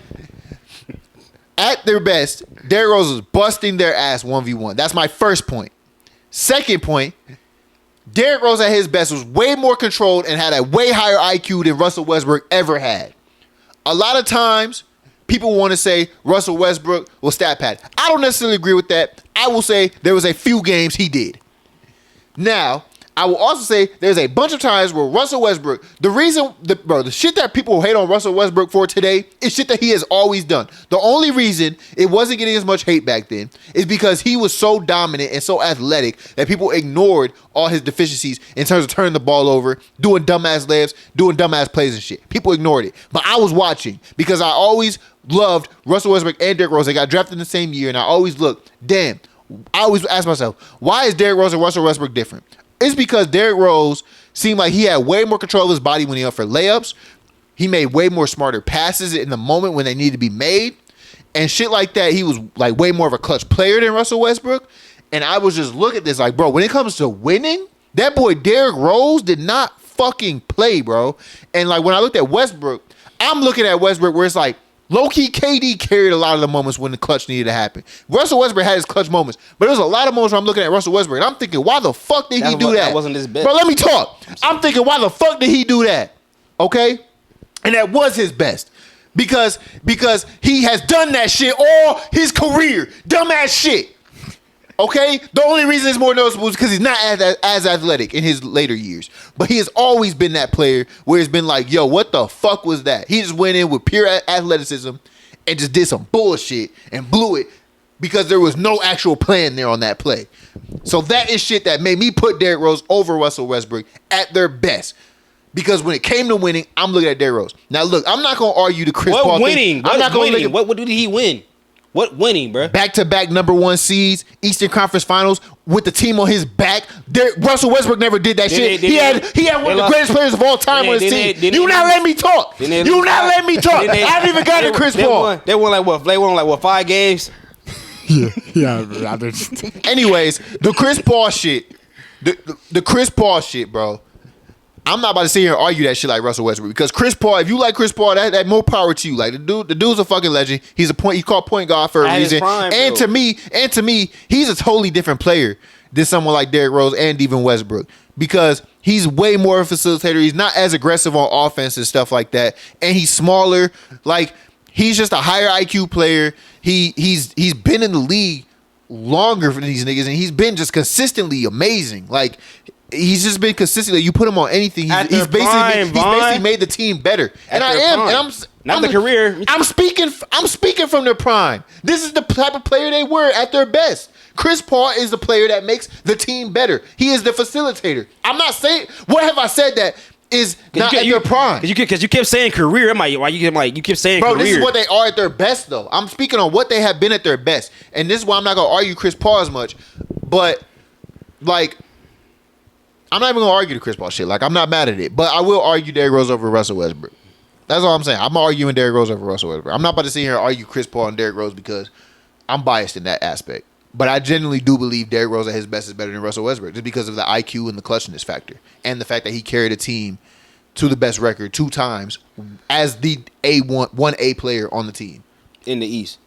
At their best, Derrick Rose was busting their ass 1v1. That's my first point. Second point, Derrick Rose at his best was way more controlled and had a way higher IQ than Russell Westbrook ever had. A lot of times, people want to say Russell Westbrook will stat pad. I don't necessarily agree with that. I will say there was a few games he did. Now, I will also say there's a bunch of times where Russell Westbrook, the shit that people hate on Russell Westbrook for today is shit that he has always done. The only reason it wasn't getting as much hate back then is because he was so dominant and so athletic that people ignored all his deficiencies in terms of turning the ball over, doing dumbass layups, doing dumbass plays and shit. People ignored it. But I was watching because I always loved Russell Westbrook and Derrick Rose. They got drafted in the same year, and I always looked, damn, I always ask myself, why is Derrick Rose and Russell Westbrook different? It's because Derrick Rose seemed like he had way more control of his body when he went for layups. He made way more smarter passes in the moment when they needed to be made. And shit like that, he was like way more of a clutch player than Russell Westbrook. And I was just looking at this like, bro, when it comes to winning, that boy Derrick Rose did not fucking play, bro. And like when I looked at Westbrook, I'm looking at Westbrook where it's like, low-key, KD carried a lot of the moments when the clutch needed to happen. Russell Westbrook had his clutch moments, but there's a lot of moments where I'm looking at Russell Westbrook and I'm thinking, why the fuck did he do that? That wasn't his best. Bro, let me talk. I'm thinking, why the fuck did he do that? Okay? And that was his best. Because he has done that shit all his career. Dumbass shit. Okay? The only reason it's more noticeable is because he's not as athletic in his later years. But he has always been that player where it's been like, yo, what the fuck was that? He just went in with pure athleticism and just did some bullshit and blew it because there was no actual plan there on that play. So that is shit that made me put Derrick Rose over Russell Westbrook at their best. Because when it came to winning, I'm looking at Derrick Rose. Now look, I'm not going to argue the Chris Paul thing. What did he win? What winning, bro? Back-to-back number one seeds, Eastern Conference Finals with the team on his back. Russell Westbrook never did that shit. He had one of the greatest players of all time on his team. You not let me talk. I haven't even got to Chris Paul. They won like what 5 games? Yeah. Anyways, the Chris Paul shit. The Chris Paul shit, bro. I'm not about to sit here and argue that shit like Russell Westbrook because Chris Paul, if you like Chris Paul, that more power to you. Like the dude's a fucking legend. He's called point guard for a reason. And to me, he's a totally different player than someone like Derrick Rose and even Westbrook because he's way more of a facilitator. He's not as aggressive on offense and stuff like that, and he's smaller. Like he's just a higher IQ player. He's been in the league longer for these niggas, and he's been just consistently amazing. Like. He's just been consistently. You put him on anything. He's basically made the team better. And I am. And I'm not the career. I'm speaking from their prime. This is the type of player they were at their best. Chris Paul is the player that makes the team better. He is the facilitator. I'm not saying. What have I said that is not at their prime? Because you kept saying career. You keep saying bro, career. This is what they are at their best, though. I'm speaking on what they have been at their best, and this is why I'm not gonna argue Chris Paul as much. But like. I'm not even gonna argue the Chris Paul shit. Like I'm not mad at it, but I will argue Derrick Rose over Russell Westbrook. That's all I'm saying. I'm arguing Derrick Rose over Russell Westbrook. I'm not about to sit here and argue Chris Paul and Derrick Rose because I'm biased in that aspect. But I genuinely do believe Derrick Rose at his best is better than Russell Westbrook just because of the IQ and the clutchness factor and the fact that he carried a team to the best record 2 times as the A1A player on the team in the East.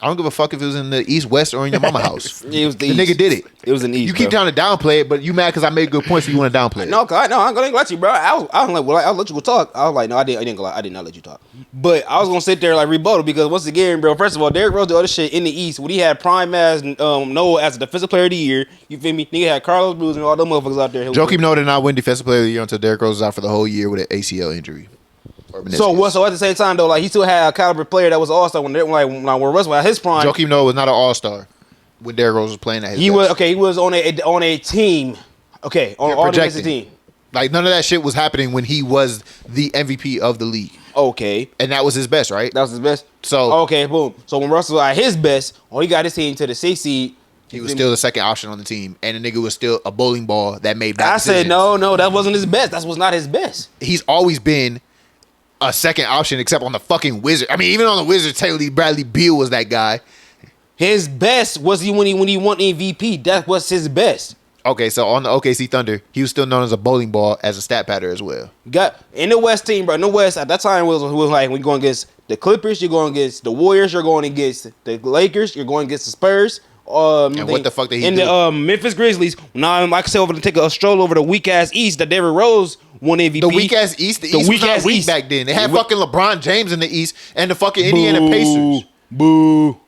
I don't give a fuck if it was in the East, West, or in your mama house. It was the East. Nigga did it. It was in the East. You keep trying to downplay it, but you mad because I made good points, so you want to downplay it. No, I ain't gonna let you, bro. I was like, well, I'll let you go talk. I was like, no, I did not let you talk. But I was gonna sit there like rebuttal because once again, bro. First of all, Derrick Rose did other shit in the East when he had prime as Noah as a defensive player of the year. You feel me? Nigga had Carlos Booz and all them motherfuckers out there. Joakim Noah did not win defensive player of the year until Derrick Rose was out for the whole year with an ACL injury. So what? So at the same time though, like he still had a caliber player that was all star when Russell at his prime. Joakim Noah was not an all star when Derrick Rose was playing at his He best. was okay. He was on a team. Okay, on all the team. Like none of that shit was happening when he was the MVP of the league. Okay, and that was his best, right? That was his best. So okay, boom. So when Russell was at his best, when he got his team to the 6th seed. He was still the second option on the team, and the nigga was still a bowling ball that made bad decisions. said no, that wasn't his best. That was not his best. He's always been a second option, except on the fucking Wizards. I mean, even on the Wizards, Taylor Bradley Beal was that guy. His best was when he won MVP. That was his best. Okay, so on the OKC Thunder, he was still known as a bowling ball as a stat pattern as well. Got in the West team, bro. In the West at that time was like when you're going against the Clippers, you're going against the Warriors, you're going against the Lakers, you're going against the Spurs. And what the fuck did he do? The Memphis Grizzlies. Now, like I said, over to take a stroll over the weak ass East. That Derrick Rose won MVP. The weak ass East. The East was not weak back then. They had fucking LeBron James in the East and the fucking Indiana Pacers. Boo.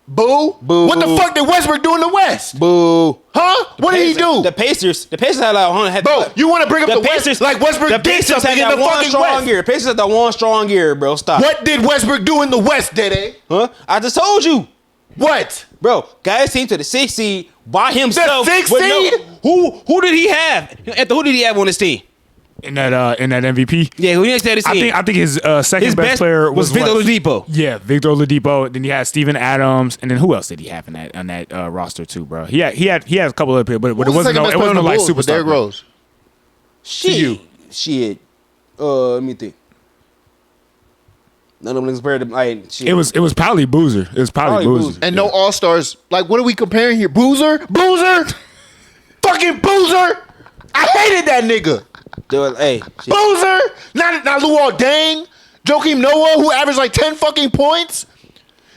Boo? Boo. What the fuck did Westbrook do in the West? Boo. Huh? What did he do? The Pacers had like 100. Bro, you want to bring up the West like Westbrook did something in the fucking West. The Pacers had that one strong year, bro. Stop. What did Westbrook do in the West, Dede? Huh? I just told you. What? Bro, got his team to the 6th seed by himself. The 6th seed? Who did he have? Who did he have on his team? In that MVP? Yeah, who next had his team? I think his second best player was Victor Oladipo. Yeah, Victor Oladipo. Then you had Steven Adams, and then who else did he have on that roster too, bro? He had a couple of people, but it wasn't like superstar. Derrick Rose. Shit. Let me think. None of them compared to like shit. It was probably Boozer. It was probably Boozer. And no all stars. Like, what are we comparing here? Boozer? Fucking Boozer! I hated that nigga. Dude, hey, shit. Boozer! Not Luol Deng. Joakim Noah, who averaged like 10 fucking points.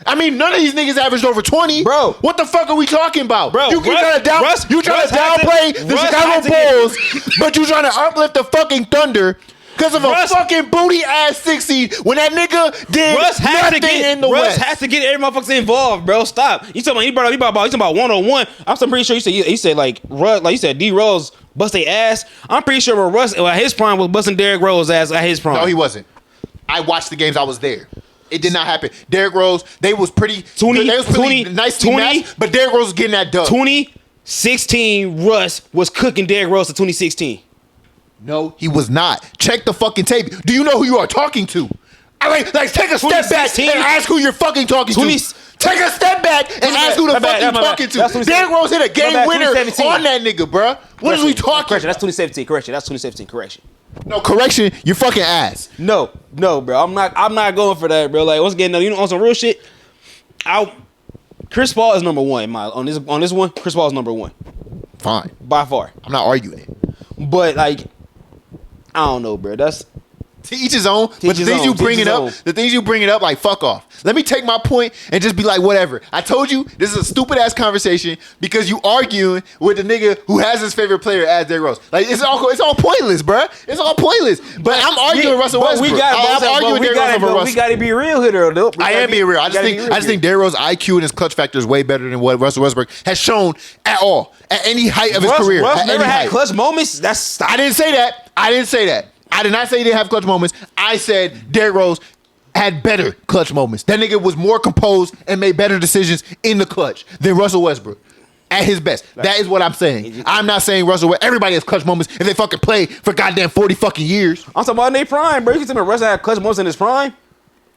I mean, none of these niggas averaged over 20. Bro. What the fuck are we talking about? Bro, you trying to downplay the Chicago Bulls, but you trying to uplift the fucking Thunder because of a fucking booty ass 6 seed when that nigga did nothing in the West. Russ has to get every motherfucker involved, bro. Stop. You talking about he talking about 1-on-1. I'm pretty sure you said like Russ, like you said D Rose bust their ass. I'm pretty sure Russ at his prime was busting Derrick Rose ass at his prime. No, he wasn't. I watched the games. I was there. It did not happen. Derrick Rose, they was pretty nicely matched, but Derrick Rose was getting that dub. 2016 Russ was cooking Derrick Rose to 2016. No, he was not. Check the fucking tape. Do you know who you are talking to? Like take a step back and ask who you're fucking talking to. Take a step back and ask who the fuck you're talking to. Derrick Rose hit a game winner on that nigga, bruh. What are we talking? Correction, that's 2017. Correction, that's 2017. Correction. No, correction, you're fucking ass. No, bro. I'm not going for that, bro. Like, once again, you know, on some real shit, Chris Paul is number one on this one. Chris Paul is number one. Fine. By far. I'm not arguing it. But like, I don't know, bro. That's to each his own. But the things you bring it up, like fuck off. Let me take my point and just be like, whatever. I told you this is a stupid ass conversation because you arguing with the nigga who has his favorite player as Derrick Rose. Like it's all pointless, bruh. It's all pointless. But I'm arguing with Russell Westbrook. We got to be real here, though. I am being real. I just think Derrick Rose's IQ and his clutch factor is way better than what Russell Westbrook has shown at all at any height of his career. Russ never had clutch moments. I didn't say that. I did not say he didn't have clutch moments. I said Derrick Rose had better clutch moments. That nigga was more composed and made better decisions in the clutch than Russell Westbrook at his best. That is what I'm saying. I'm not saying everybody has clutch moments if they fucking play for goddamn 40 fucking years. I'm talking about in their prime, bro. You can tell me Russell had clutch moments in his prime?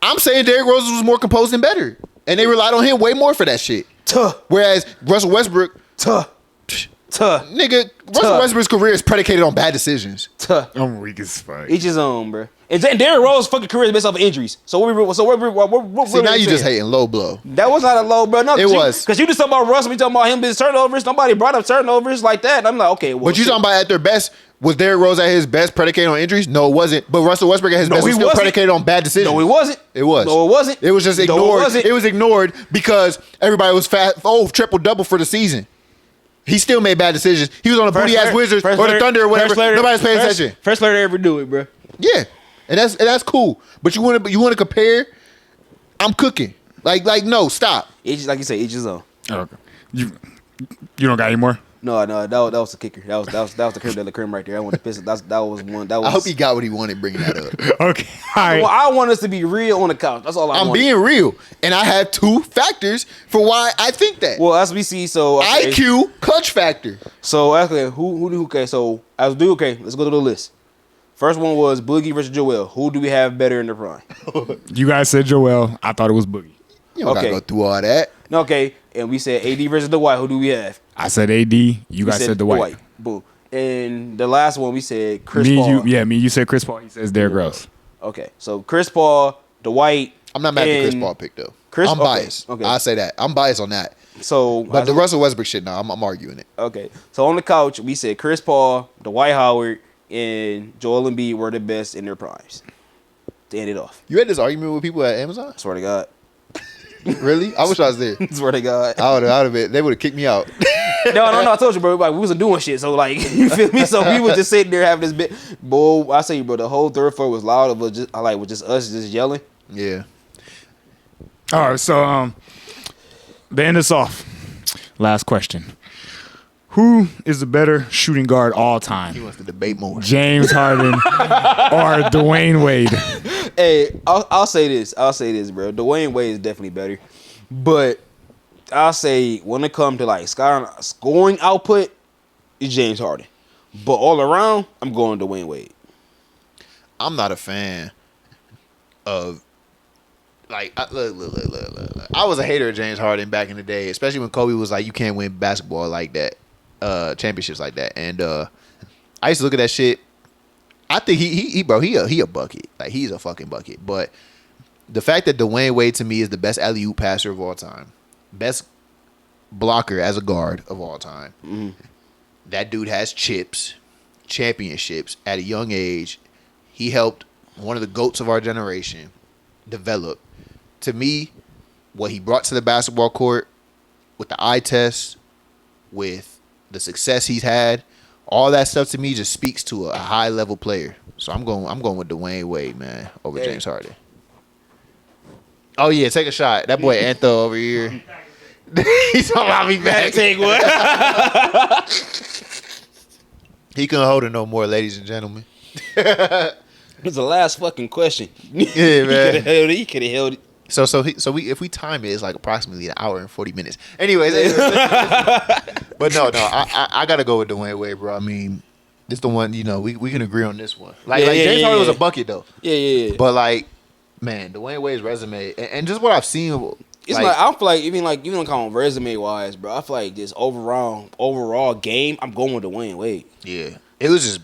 I'm saying Derrick Rose was more composed and better. And they relied on him way more for that shit. Whereas Russell Westbrook, Nigga, Russell Westbrook's career is predicated on bad decisions. I'm weak as fuck. Each his own, bro. And Derrick Rose's fucking career is based off of injuries. So what? See, now you just hating low blow. That was not a low, bro. No, it was. Because you just talking about Russell, we talking about him being turnovers. Nobody brought up turnovers like that. And I'm like, okay. Well, but you talking about at their best? Was Derrick Rose at his best predicated on injuries? No, it wasn't. But Russell Westbrook at his best was still predicated on bad decisions. No, it wasn't. It was. No, it wasn't. It was just ignored. No, it wasn't. It was ignored because everybody was fat. Oh, triple-double for the season. He still made bad decisions. He was on the booty-ass Wizards or the Thunder or whatever. Nobody's paying attention. First player to ever do it, bro. Yeah, and that's cool. But you want to compare? I'm cooking. Like no, stop. Each, like you say, each his own. Okay. You don't got any more? No, that was the kicker. That was the creme de la creme right there. I want to piss it. That was one. That was. I hope he got what he wanted bringing that up. Okay, all right. Well, I want us to be real on the couch. That's all I'm wanted. Being real, and I have 2 factors for why I think that. Well, as we see, so okay. IQ, clutch factor. So okay, who? Okay, so as we do, okay, let's go to the list. First one was Boogie versus Joel. Who do we have better in the prime? You guys said Joel. I thought it was Boogie. You don't gotta go through all that. Okay, and we said AD versus Dwight. Who do we have? I said AD. You guys said Dwight. Boom. And the last one we said Chris Paul. You said Chris Paul. He says Derrick Rose. Okay, so Chris Paul, Dwight. I'm not mad at the Chris Paul pick though. I'm biased. Okay. I say that. I'm biased on that. So, but the Russell Westbrook shit, no, I'm arguing it. Okay, so on the couch we said Chris Paul, Dwight Howard, and Joel Embiid were the best in their primes. To end it off. You had this argument with people at Amazon? Swear to God. Really? I wish I was there. Swear to God. I would have been. They would have kicked me out. No, I told you, bro. Like we wasn't doing shit. So like, you feel me? So we was just sitting there having this bit. Boy, I say, bro, the whole third floor was loud. It was just with just us just yelling. Yeah. All right. So to end us off, last question. Who is the better shooting guard all time? He wants to debate more. James Harden or Dwyane Wade? Hey, I'll say this, bro. Dwyane Wade is definitely better, but I'll say when it comes to like scoring output, it's James Harden. But all around, I'm going Dwyane Wade. I'm not a fan of look. I was a hater of James Harden back in the day, especially when Kobe was like, "You can't win basketball like that, championships like that." And I used to look at that shit. I think he a bucket. Like he's a fucking bucket. But the fact that Dwyane Wade to me is the best alley-oop passer of all time, best blocker as a guard of all time. Mm-hmm. That dude has championships at a young age. He helped one of the GOATs of our generation develop. To me, what he brought to the basketball court with the eye test, with the success he's had, all that stuff to me just speaks to a high level player. So I'm going with Dwyane Wade, man, over James Harden. Oh yeah, take a shot. That boy Antho over here. He's talking about me back. Take what? He couldn't hold it no more, ladies and gentlemen. It's the last fucking question. Yeah, man. He could have held it. So if we time it, it's like approximately an hour and 40 minutes. Anyways, but no, I gotta go with Dwyane Wade, bro. I mean, this the one, we can agree on this one. Like James Harden was a bucket though. Yeah. But like, man, Dwyane Wade's resume and just what I've seen. It's like I feel like even call him resume wise, bro. I feel like this overall game, I'm going with Dwyane Wade. Yeah, it was just.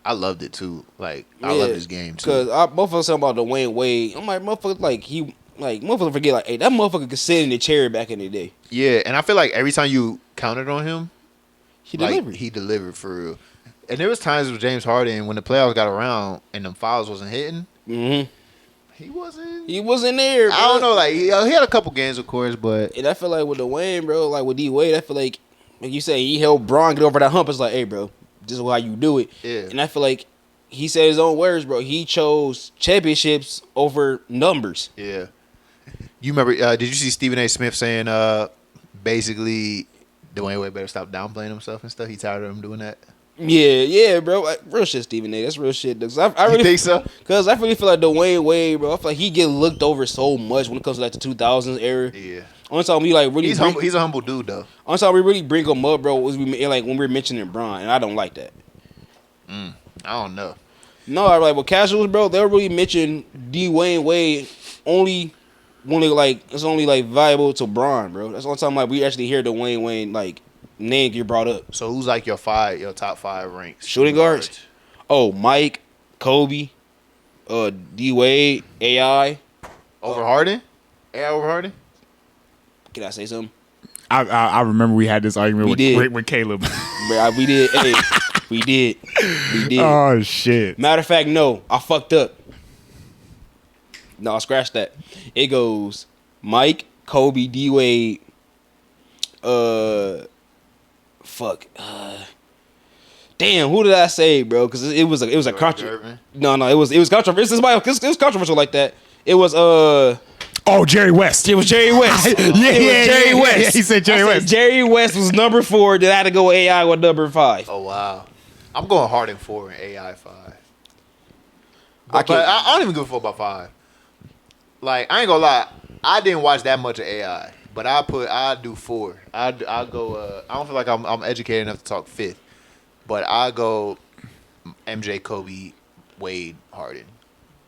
I loved it too. Like I love this game too. Cause motherfuckers talking about Dwyane Wade. I'm like motherfuckers motherfuckers forget like, hey, that motherfucker could sit in the chair back in the day. Yeah, and I feel like every time you counted on him, he delivered. He delivered for real. And there was times with James Harden when the playoffs got around and them fouls wasn't hitting. Mm-hmm. He wasn't there, bro. I don't know, like he had a couple games, of course, but and I feel like with Dwyane, bro, like with D Wade, I feel like you say he helped Bron get over that hump. It's like, hey, bro, this is how you do it. Yeah. And I feel like he said his own words, bro. He chose championships over numbers. Yeah. You remember? Did you see Stephen A. Smith saying, basically, Dwyane Wade better stop downplaying himself and stuff? He tired of him doing that. Yeah, bro. Like, real shit, Stephen A. That's real shit. I really think so. Cause I really feel like Dwyane Wade, bro. I feel like he get looked over so much when it comes to like the 2000s era. Yeah. Only time we like really he's a humble dude though. Only time we really bring him up, bro, was when we were mentioning Bron, and I don't like that. I don't know. No, I like with casuals, bro. They'll really mention Dwyane Wade only when it's only like viable to Bron, bro. That's the only time like we actually hear Dwyane Wade like name get brought up. So who's like your top 5 ranks? Shooting guards? Oh, Mike, Kobe, D Wade, AI. Over Harden? AI over Harden? Can I say something? I remember we had this argument with Caleb. We did. Hey, we did. Oh shit. Matter of fact, no, I fucked up. No, scratch that. It goes Mike, Kobe, D Wade. Damn, who did I say, bro? Because it was a controversial. No, it was controversial. It was controversial like that. It was Jerry West. It was Jerry West. Jerry West. Yeah, he said Jerry West. Jerry West was number 4. Then I had to go AI with number 5. Oh wow, I'm going Harden 4 and AI 5. But I don't even give a fuck about 5. Like, I ain't gonna lie, I didn't watch that much of AI, but I do 4. I go. I don't feel like I'm educated enough to talk 5th, but I go MJ, Kobe, Wade, Harden.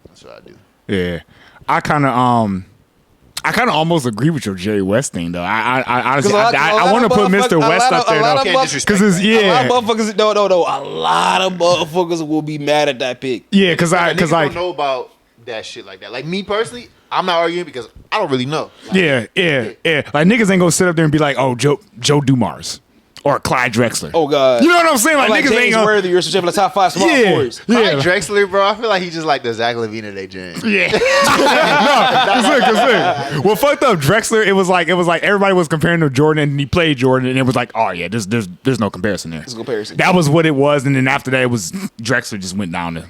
That's what I do. Yeah, I kind of almost agree with your Jerry West thing though. I honestly I want to put Mr. West up there though, because it's a lot of motherfuckers. No. A lot of motherfuckers will be mad at that pick. Yeah, because I don't know about that shit like that. Like me personally, I'm not arguing because I don't really know. Like, yeah. Like niggas ain't gonna sit up there and be like, oh, Joe Dumars or Clyde Drexler. Oh God, you know what I'm saying? Like niggas James ain't gonna. Worthy or some shit for the top 5 small forwards. Clyde Drexler, bro. I feel like he's just like the Zach LaVine of their gen. Yeah. No, Well, fucked up Drexler. It was like everybody was comparing to Jordan, and he played Jordan, and it was like, oh yeah, there's no comparison there. There's no comparison. That was what it was, and then after that, it was Drexler just went down to.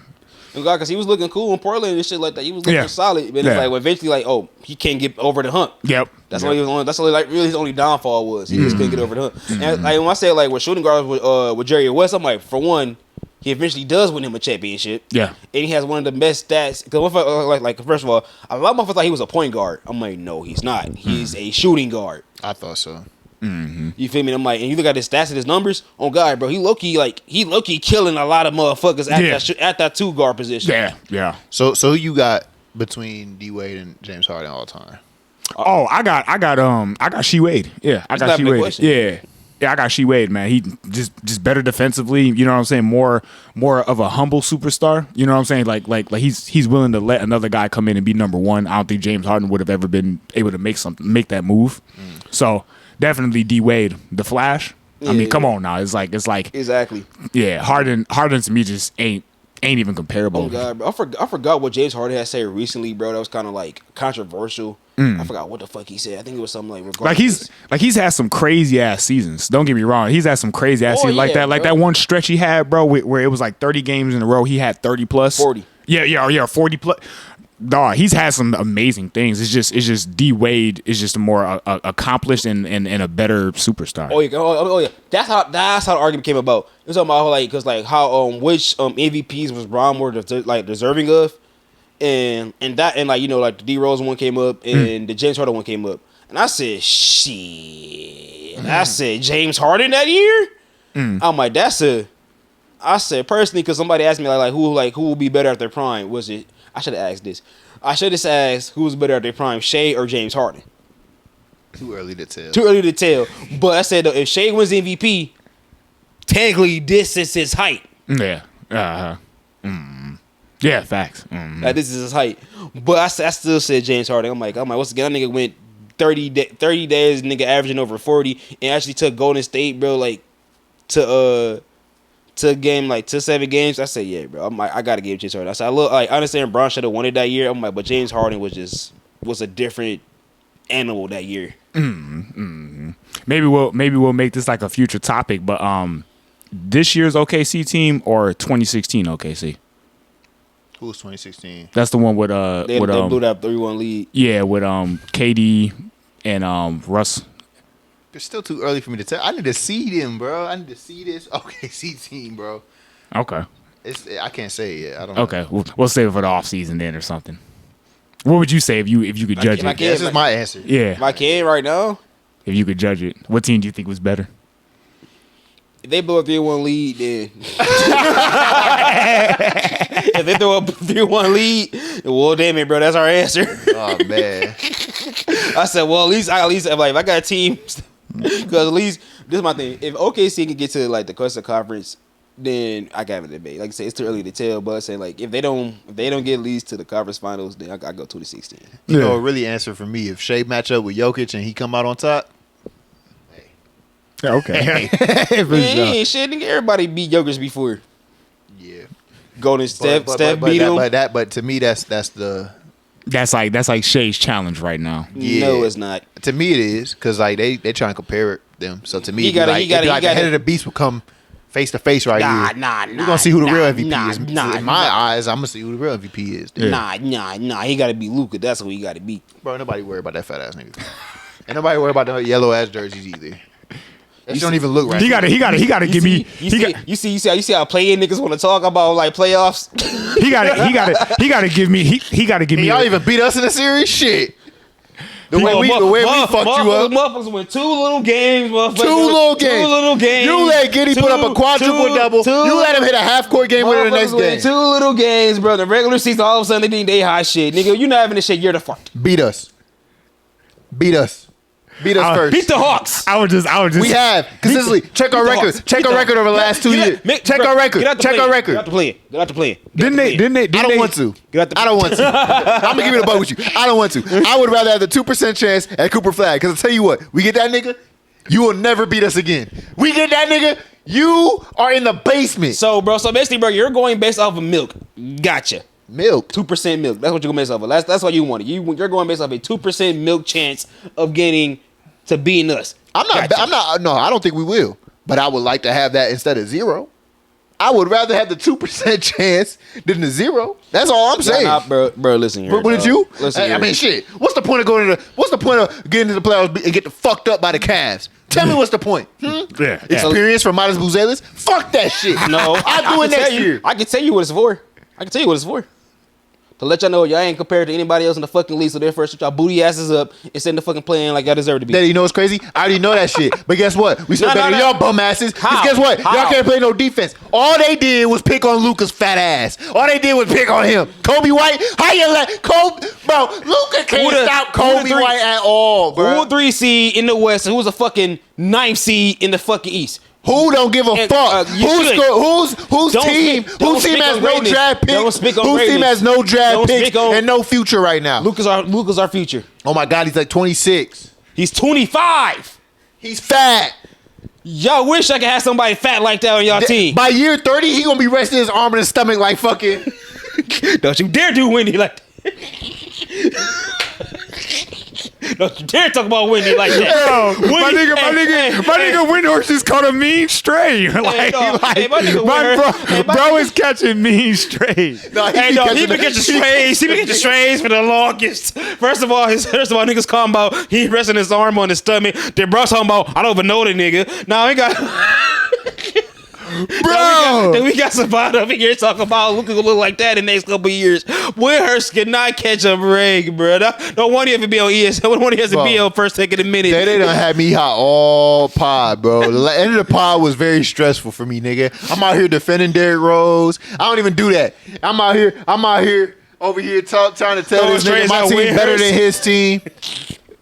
Because he was looking cool in Portland and shit like that. He was looking solid, but it's like eventually, like, oh, he can't get over the hump. Yep. That's only like really his only downfall was he just couldn't get over the hump. And like when I say like with shooting guards with Jerry West, I'm like, for one, he eventually does win him a championship. Yeah. And he has one of the best stats. Because like first of all, a lot of motherfuckers thought he was a point guard. I'm like, no, he's not. He's a shooting guard. I thought so. Mm-hmm. You feel me? I'm like, and you look at his stats and his numbers. Oh God, bro, he low key killing a lot of motherfuckers at that 2 guard position. Yeah. So who you got between D Wade and James Harden all time? Oh, I got Shai Wade. Yeah, I got Shai Wade. Yeah, I got Shai Wade, man. He just better defensively. You know what I'm saying? More of a humble superstar. You know what I'm saying? Like he's willing to let another guy come in and be number 1. I don't think James Harden would have ever been able to make that move. So. Definitely D Wade, the Flash. I mean, come on now. It's like exactly. Yeah, Harden to me just ain't even comparable. Oh God, bro. I forgot what James Harden had said recently, bro. That was kind of like controversial. I forgot what the fuck he said. I think it was something like he's had some crazy ass seasons. Don't get me wrong. He's had some crazy ass seasons like that. Like that one stretch he had, bro, where it was like 30 games in a row. He had 30 plus. 40. Yeah, 40 plus. Dog, he's had some amazing things. It's just D Wade is just a more accomplished and a better superstar. Oh yeah. That's how the argument came about. It was about how which MVPs was Bron more deserving of, and like, you know, like the Derozan one came up and the James Harden one came up, and I said shit. I said James Harden that year. I'm like I said personally, because somebody asked me who will be better at their prime. Was it? I should have asked this. I should have asked who was better at their prime, Shai or James Harden. Too early to tell. But I said, if Shai wins MVP, technically this is his height. Yeah. Yeah, facts. Like, this is his height. But I still said James Harden. I'm like, once again, that nigga went 30 days, nigga averaging over 40, and actually took Golden State, bro, like to 7 games. I said, yeah, bro. I'm like, I gotta give James Harden. I said, I understand Bron should have won it that year. I'm like, but James Harden was a different animal that year. Maybe we'll make this like a future topic, but this year's OKC team or 2016 OKC? Who's 2016? That's the one with they blew that 3-1 lead. Yeah, with KD and Russ. It's still too early for me to tell. I need to see them, bro. I need to see this OKC team, bro. Okay. I can't say it yet. I don't know. Okay. We'll save it for the offseason then or something. What would you say if you could judge it? This is my answer. Yeah. My kid right now. If you could judge it, what team do you think was better? If they blow a 3-1 lead, then if they throw a 3-1 lead, well, damn it, bro, that's our answer. Oh man. I said, well, at least if I got a team, because at least This is my thing. If OKC can get to like the Western Conference, then I can have a debate. Like I say, it's too early to tell, but I say like if they don't get at least to the conference finals, then I go 2-16. You know, really answer for me if Shai match up with Jokic and he come out on top. Yeah, okay. Man, ain't shit. Nigga, everybody beat Jokic before. Yeah. Golden Steph beat him. But to me, that's like Shai's challenge right now. Yeah. No, it's not. To me, it is because like they trying to compare them. So to me, He gotta- the head of the beast will come face to face right here. Nah. We're gonna see who the real MVP is. Nah, In my eyes, I'm gonna see who the real MVP is. Yeah. Nah. He got to beat Luka. That's who he got to beat. Bro, nobody worry about that fat ass nigga. Ain't nobody worry about the yellow ass jerseys either. That don't even look right. He gotta give me. You see how playing niggas want to talk about like playoffs. He gotta give me. He gotta give me. Y'all even beat us in the series. Shit. The way we fucked you up. Motherfuckers went 2 little games. Motherfuckers. 2 little games. You let Giddy put up a quadruple double. You let him hit a half court game winner the next game. 2 little games, bro. The regular season, all of a sudden they think they high shit, nigga. You not having this shit. You're the fuck. Beat us first. Beat the Hawks. I would just. We have consistently check our record. Check our record over the last 2 years. Check our record. Check our record. Get out the play. Didn't they? I don't want to. I don't want to. I'm gonna give it a bug with you. I don't want to. I would rather have the 2% chance at Cooper Flag. Because I'll tell you what, we get that nigga, you will never beat us again. We get that nigga, you are in the basement. So basically, bro, you're going based off of milk. Gotcha. Milk. 2% milk. That's what you're going based off of. That's what you want. You're going based off a 2% milk chance of getting to beating us. No, I don't think we will. But I would like to have that instead of 0. I would rather have the 2% chance than the 0. That's all I'm saying. Bro, listen here. Wouldn't you? Listen here. I mean, shit. What's the point of getting to the playoffs and get fucked up by the Cavs? Tell me what's the point? Yeah. Experience from Midas Buzelis? Fuck that shit. No. I'll do it next year. I can tell you what it's for. To let y'all know y'all ain't compared to anybody else in the fucking league, so therefore shut y'all booty asses up and send the fucking playing like y'all deserve to be. Daddy, you know what's crazy? I already know that shit. But guess what? We still better than y'all bum asses. Because guess what? Y'all can't play no defense. All they did was pick on Luka's fat ass. All they did was pick on him. Kobe White? How you let Kobe? Bro, Luka can't stop Kobe White at all, bro. Who 3 seed in the West and who's a fucking 9th seed in the fucking East? Who don't give a fuck? Whose team has no draft pick? Whose team has no draft pick and no future right now? Luka's our future. Oh my God, he's like 26. He's 25. He's fat. Y'all wish I could have somebody fat like that on y'all team. By year 30, he gonna be resting his arm in his stomach like fucking. Don't you dare do Wendy like that. Don't you dare talk about Wendy like that. Yo, my nigga Windhorse just caught a mean stray. Bro is catching mean strays. He been catching strays. He been catching strays for the longest. First of all, niggas talking about he resting his arm on his stomach. Then bro talking about I don't even know the nigga. Now he got. Bro, then we got somebody over here talking about Luka gonna look like that in the next couple of years. Windhurst cannot catch a break, bro. No one ever be on ES. No one has to be on first take of the minute. They done had me hot all pod, bro. The end of the pod was very stressful for me, nigga. I'm out here defending Derrick Rose. I don't even do that. I'm out here over here trying to tell this nigga my team better than his team.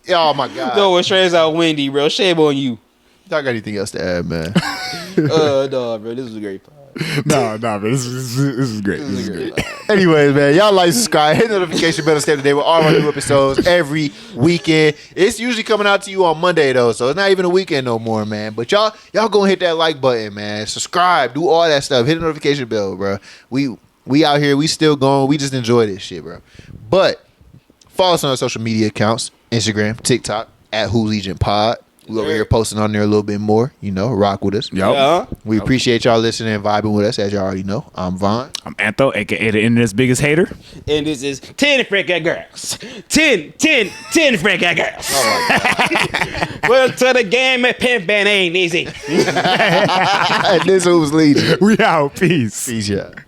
Oh my God. Go with strays out windy, bro. Shame on you. Y'all got anything else to add, man? No, bro. This was a great pod. No, but this is great. This is great. Anyways, man, y'all like, subscribe, hit the notification bell to stay up to date with all our new episodes every weekend. It's usually coming out to you on Monday though, so it's not even a weekend no more, man. But y'all go hit that like button, man. Subscribe, do all that stuff. Hit the notification bell, bro. We out here, we still going. We just enjoy this shit, bro. But follow us on our social media accounts: Instagram, TikTok @Who'sLegionPod. We over here posting on there a little bit more, rock with us. Yep. Yeah. We appreciate y'all listening and vibing with us, as y'all already know. I'm Vaughn. I'm Antho, aka the internet's biggest hater. And this is 10 freaking girls. 10 freaking girls. Well, to the game at pimpin' ain't easy. This who's leading. We out. Peace. Peace, yeah.